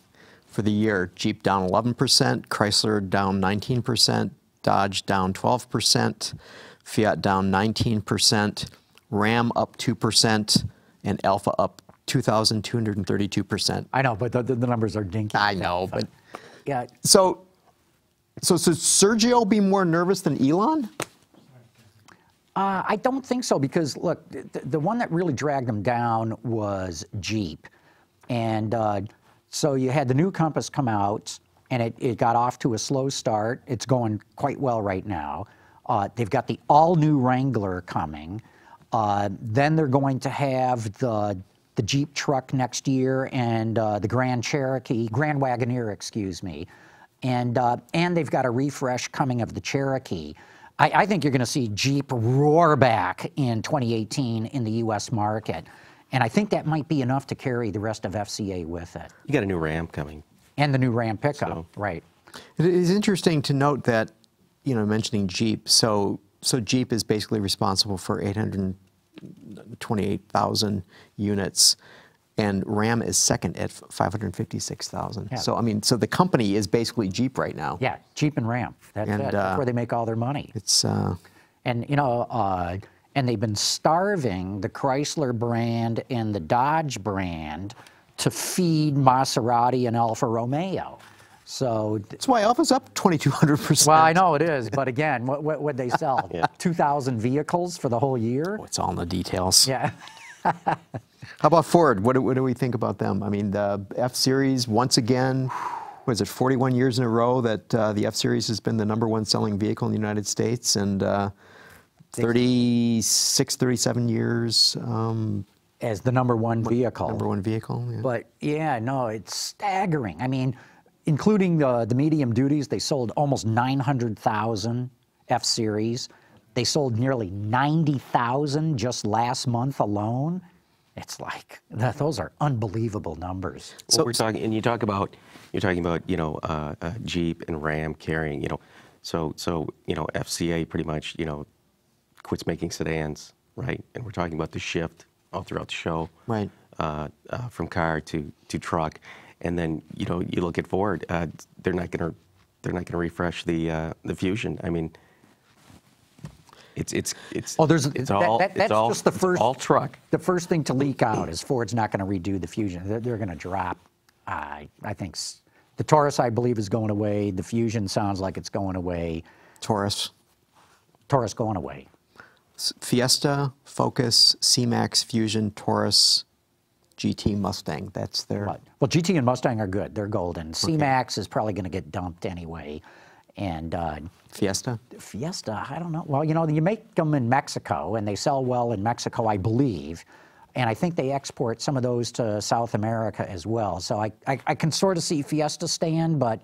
Speaker 3: for the year. Jeep down 11%, Chrysler down 19%, Dodge down 12%, Fiat down 19%, Ram up 2%, and Alfa up 2,232%.
Speaker 1: I know, but the numbers are dinky.
Speaker 3: I know, but
Speaker 1: yeah.
Speaker 3: So should Sergio be more nervous than Elon?
Speaker 1: I don't think so, because look, the one that really dragged them down was Jeep, and so you had the new Compass come out, and it got off to a slow start. It's going quite well right now. They've got the all-new Wrangler coming. Then they're going to have the Jeep truck next year, and the Grand Wagoneer, excuse me, and they've got a refresh coming of the Cherokee. I think you're going to see Jeep roar back in 2018 in the U.S. market, and I think that might be enough to carry the rest of FCA with it.
Speaker 5: You got a new Ram coming.
Speaker 1: And the new Ram pickup,
Speaker 5: So-
Speaker 1: right.
Speaker 3: It is interesting to note that, you know, mentioning Jeep, so Jeep is basically responsible for 828,000 units, and Ram is second at 556,000.
Speaker 1: Yeah.
Speaker 3: So, I mean, so the company is basically Jeep right now.
Speaker 1: Yeah, Jeep and Ram. That's
Speaker 3: And,
Speaker 1: it. That's where they make all their money.
Speaker 3: It's,
Speaker 1: And, you know, and they've been starving the Chrysler brand and the Dodge brand to feed Maserati and Alfa Romeo. So,
Speaker 3: that's why Alfa's up 2,200%.
Speaker 1: well, I know it is, but again, what they sell? 2,000 vehicles for the whole year?
Speaker 3: It's all in the details.
Speaker 1: Yeah.
Speaker 3: How about Ford? What do we think about them? I mean, the F-Series, once again, was it 41 years in a row that the F-Series has been the #1 selling vehicle in the United States, and 36, 37 years
Speaker 1: As the #1 vehicle.
Speaker 3: #1 vehicle. Yeah.
Speaker 1: But yeah, no, it's staggering. I mean, including the medium duties, they sold almost 900,000 F-Series. They sold nearly 90,000 just last month alone. It's like those are unbelievable numbers.
Speaker 5: So we're talking, and you're talking about, you know, Jeep and Ram carrying, you know, so you know, FCA pretty much, you know, quits making sedans, right? And we're talking about the shift all throughout the show,
Speaker 3: Right.
Speaker 5: From car to truck, and then you know, you look at Ford, they're not gonna refresh the Fusion. I mean, it's
Speaker 1: Oh,
Speaker 5: it's all
Speaker 1: just the first.
Speaker 5: it's all truck.
Speaker 1: The first thing to leak out is Ford's not going to redo the Fusion. They're going to drop. I think the Taurus, I believe, is going away. The Fusion sounds like it's going away.
Speaker 3: Taurus,
Speaker 1: Going away.
Speaker 3: Fiesta, Focus, C-Max, Fusion, Taurus, GT, Mustang. That's their...
Speaker 1: Well, GT and Mustang are good. They're golden. C-Max is probably going to get dumped anyway. And
Speaker 3: Fiesta?
Speaker 1: Fiesta, I don't know. Well, you know, you make them in Mexico, and they sell well in Mexico, I believe. And I think they export some of those to South America as well. So I can sort of see Fiesta stand, but,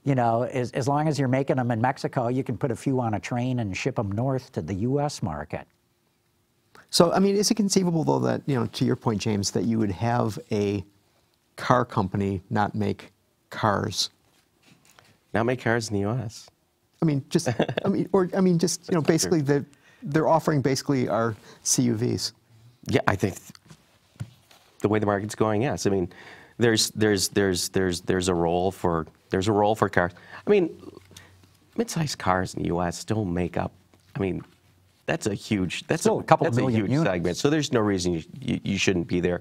Speaker 1: you know, as long as you're making them in Mexico, you can put a few on a train and ship them north to the U.S. market.
Speaker 3: So, I mean, is it conceivable, though, that, you know, to your point, James, that you would have a car company not make cars?
Speaker 5: Not make cars in the U.S.
Speaker 3: I mean, just, just, you know, basically they're offering basically our CUVs.
Speaker 5: Yeah, I think the way the market's going, yes. I mean, there's a role for cars. I mean, mid-sized cars in the U.S. still make up. I mean, that's a huge. That's
Speaker 1: still a couple
Speaker 5: that's
Speaker 1: million
Speaker 5: a huge
Speaker 1: units.
Speaker 5: segment. So there's no reason you shouldn't be there.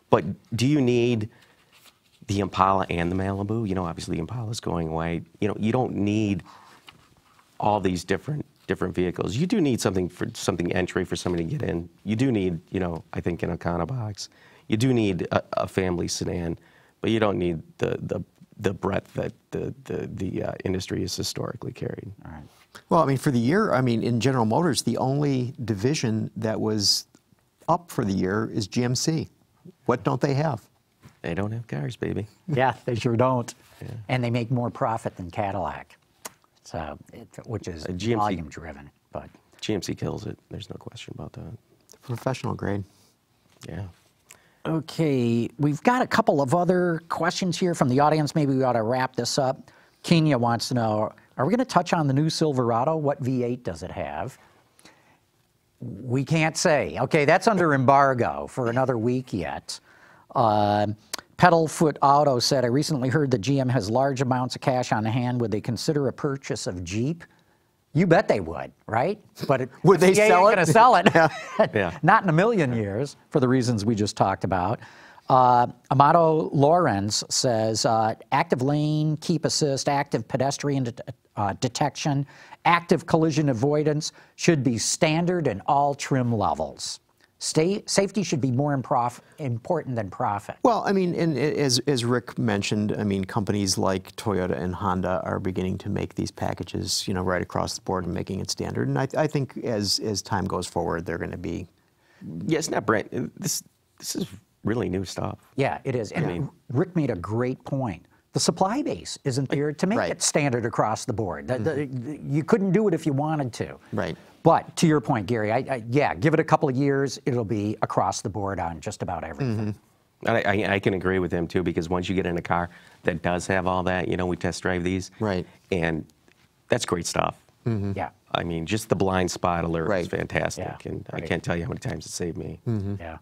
Speaker 5: But do you need the Impala and the Malibu? You know, obviously Impala's going away. You know, you don't need all these different vehicles. You do need something entry for somebody to get in. You do need, you know, I think an Econobox. You do need a family sedan, but you don't need the breadth that the industry has historically carried.
Speaker 1: All right.
Speaker 3: Well, I mean, for the year, I mean, in General Motors, the only division that was up for the year is GMC. What don't they have?
Speaker 5: They don't have cars, baby.
Speaker 1: Yeah, they sure don't. Yeah. And they make more profit than Cadillac, so which is volume driven. But
Speaker 5: GMC kills it. There's no question about that.
Speaker 3: Professional grade.
Speaker 5: Yeah.
Speaker 1: Okay, we've got a couple of other questions here from the audience. Maybe we ought to wrap this up. Kenya wants to know, are we going to touch on the new Silverado? What V8 does it have? We can't say. Okay, that's under embargo for another week yet. Pedalfoot Auto said, I recently heard that GM has large amounts of cash on hand. Would they consider a purchase of Jeep? You bet they would, right? But
Speaker 3: would they sell it?
Speaker 1: Going to sell it.
Speaker 5: Yeah.
Speaker 1: Not in a million years, for the reasons we just talked about. Amato Lorenz says, active lane, keep assist, active pedestrian detection, active collision avoidance should be standard in all trim levels. Safety should be more important than profit.
Speaker 3: Well, I mean, and as Rick mentioned, I mean, companies like Toyota and Honda are beginning to make these packages, you know, right across the board and making it standard. And I think as time goes forward, they're going to be.
Speaker 5: Yeah, it's not brand. This is really new stuff.
Speaker 1: Yeah, it is. And I mean, Rick made a great point. The supply base isn't there to make it standard across the board. You couldn't do it if you wanted to.
Speaker 3: Right.
Speaker 1: But to your point, Gary, yeah, give it a couple of years, it'll be across the board on just about everything.
Speaker 5: I can agree with him too, because once you get in a car that does have all that, you know, we test drive these,
Speaker 3: right,
Speaker 5: and that's great stuff.
Speaker 1: Yeah.
Speaker 5: I mean, just the blind spot alert is fantastic, and I can't tell you how many times it saved me.
Speaker 1: Yeah.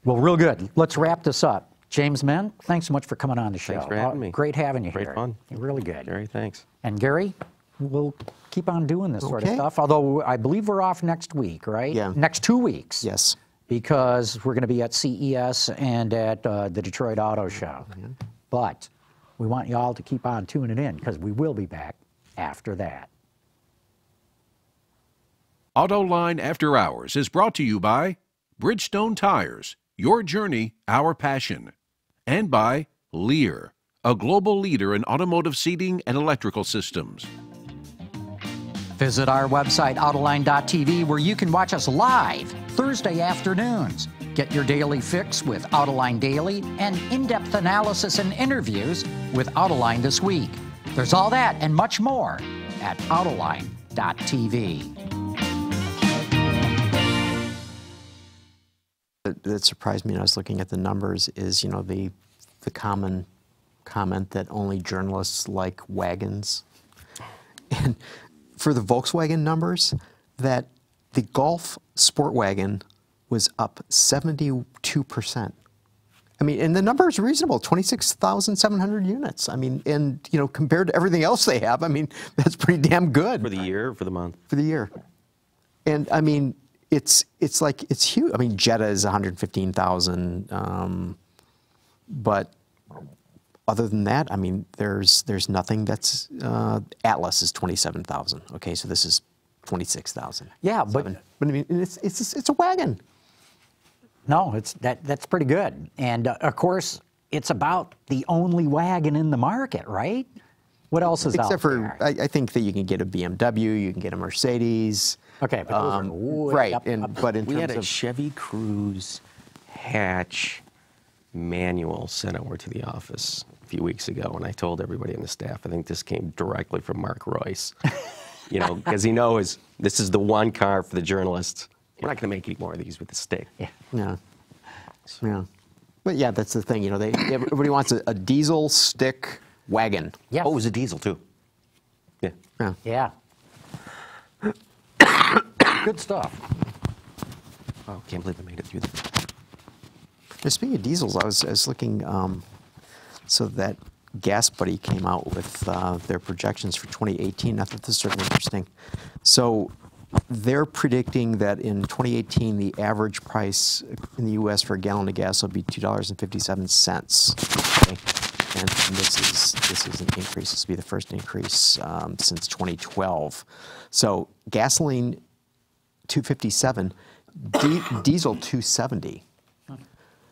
Speaker 1: Well, real good. Let's wrap this up. James Menn, thanks so much for coming on the show.
Speaker 5: Thanks for having me.
Speaker 1: Great having you here.
Speaker 5: Great fun.
Speaker 1: Really good.
Speaker 5: Gary, thanks.
Speaker 1: And Gary, we'll keep on doing this sort of stuff, although I believe we're off next week, right?
Speaker 3: Yeah.
Speaker 1: Next 2 weeks.
Speaker 3: Yes.
Speaker 1: Because we're going to be at CES and at the Detroit Auto Show. But we want you all to keep on tuning in, because we will be back after that.
Speaker 2: Autoline After Hours is brought to you by Bridgestone Tires, your journey, our passion, and by Lear, a global leader in automotive seating and electrical systems.
Speaker 1: Visit our website, Autoline.tv, where you can watch us live Thursday afternoons. Get your daily fix with Autoline Daily and in-depth analysis and interviews with Autoline This Week. There's all that and much more at Autoline.tv.
Speaker 3: That surprised me when I was looking at the numbers is, you know, the common comment that only journalists like wagons. And for the Volkswagen numbers, that the Golf Sport Wagon was up 72%. I mean, and the number is reasonable, 26,700 units. I mean, and, you know, compared to everything else they have, I mean, that's pretty damn good.
Speaker 5: For the year or for the month?
Speaker 3: For the year. And, I mean, it's like, it's huge. I mean, Jetta is 115,000, but other than that, I mean, there's nothing that's, Atlas is 27,000. Okay, so this is 26,000.
Speaker 1: Yeah, but
Speaker 3: I mean, it's a wagon.
Speaker 1: No, that's pretty good. And of course, it's about the only wagon in the market, right? What else is out there?
Speaker 3: Except for, I think that you can get a BMW, you can get a Mercedes.
Speaker 1: Okay, but those are way
Speaker 3: right.
Speaker 1: up.
Speaker 3: But in
Speaker 5: we
Speaker 3: terms
Speaker 5: had a
Speaker 3: of
Speaker 5: Chevy Cruze hatch manual sent over to the office a few weeks ago, and I told everybody on the staff, I think this came directly from Mark Royce. You know, because he knows this is the one car for the journalists. We're not going to make any more of these with the stick.
Speaker 1: Yeah.
Speaker 3: Yeah. Yeah. But yeah, that's the thing. You know, everybody wants a diesel stick wagon.
Speaker 1: Yeah.
Speaker 5: Oh, it was a diesel too. Yeah.
Speaker 3: Yeah.
Speaker 1: Yeah. Good stuff.
Speaker 5: Oh, can't believe I made it through that.
Speaker 3: Now, speaking of diesels, I was looking. So that Gas Buddy came out with their projections for 2018. I thought this was sort of interesting. So they're predicting that in 2018, the average price in the U.S. for a gallon of gas will be $2.57. Okay? And this is an increase. This will be the first increase since 2012. So gasoline, $2.57, diesel, $2.70.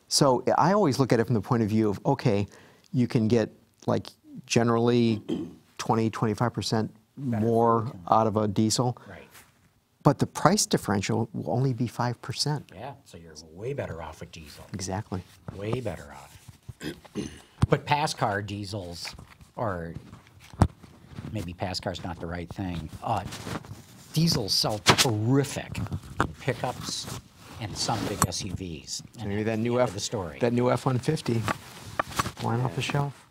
Speaker 3: So I always look at it from the point of view of, okay, you can get like generally 20, 25% more out of a diesel.
Speaker 1: Right.
Speaker 3: but the price differential will only be 5%.
Speaker 1: Yeah, so you're way better off with diesel.
Speaker 3: Exactly.
Speaker 1: Way better off. But pass car diesels, or maybe pass car's not the right thing. Diesels sell terrific pickups and some big SUVs.
Speaker 3: Maybe that new
Speaker 1: the story.
Speaker 3: that new F-150 flying off the shelf.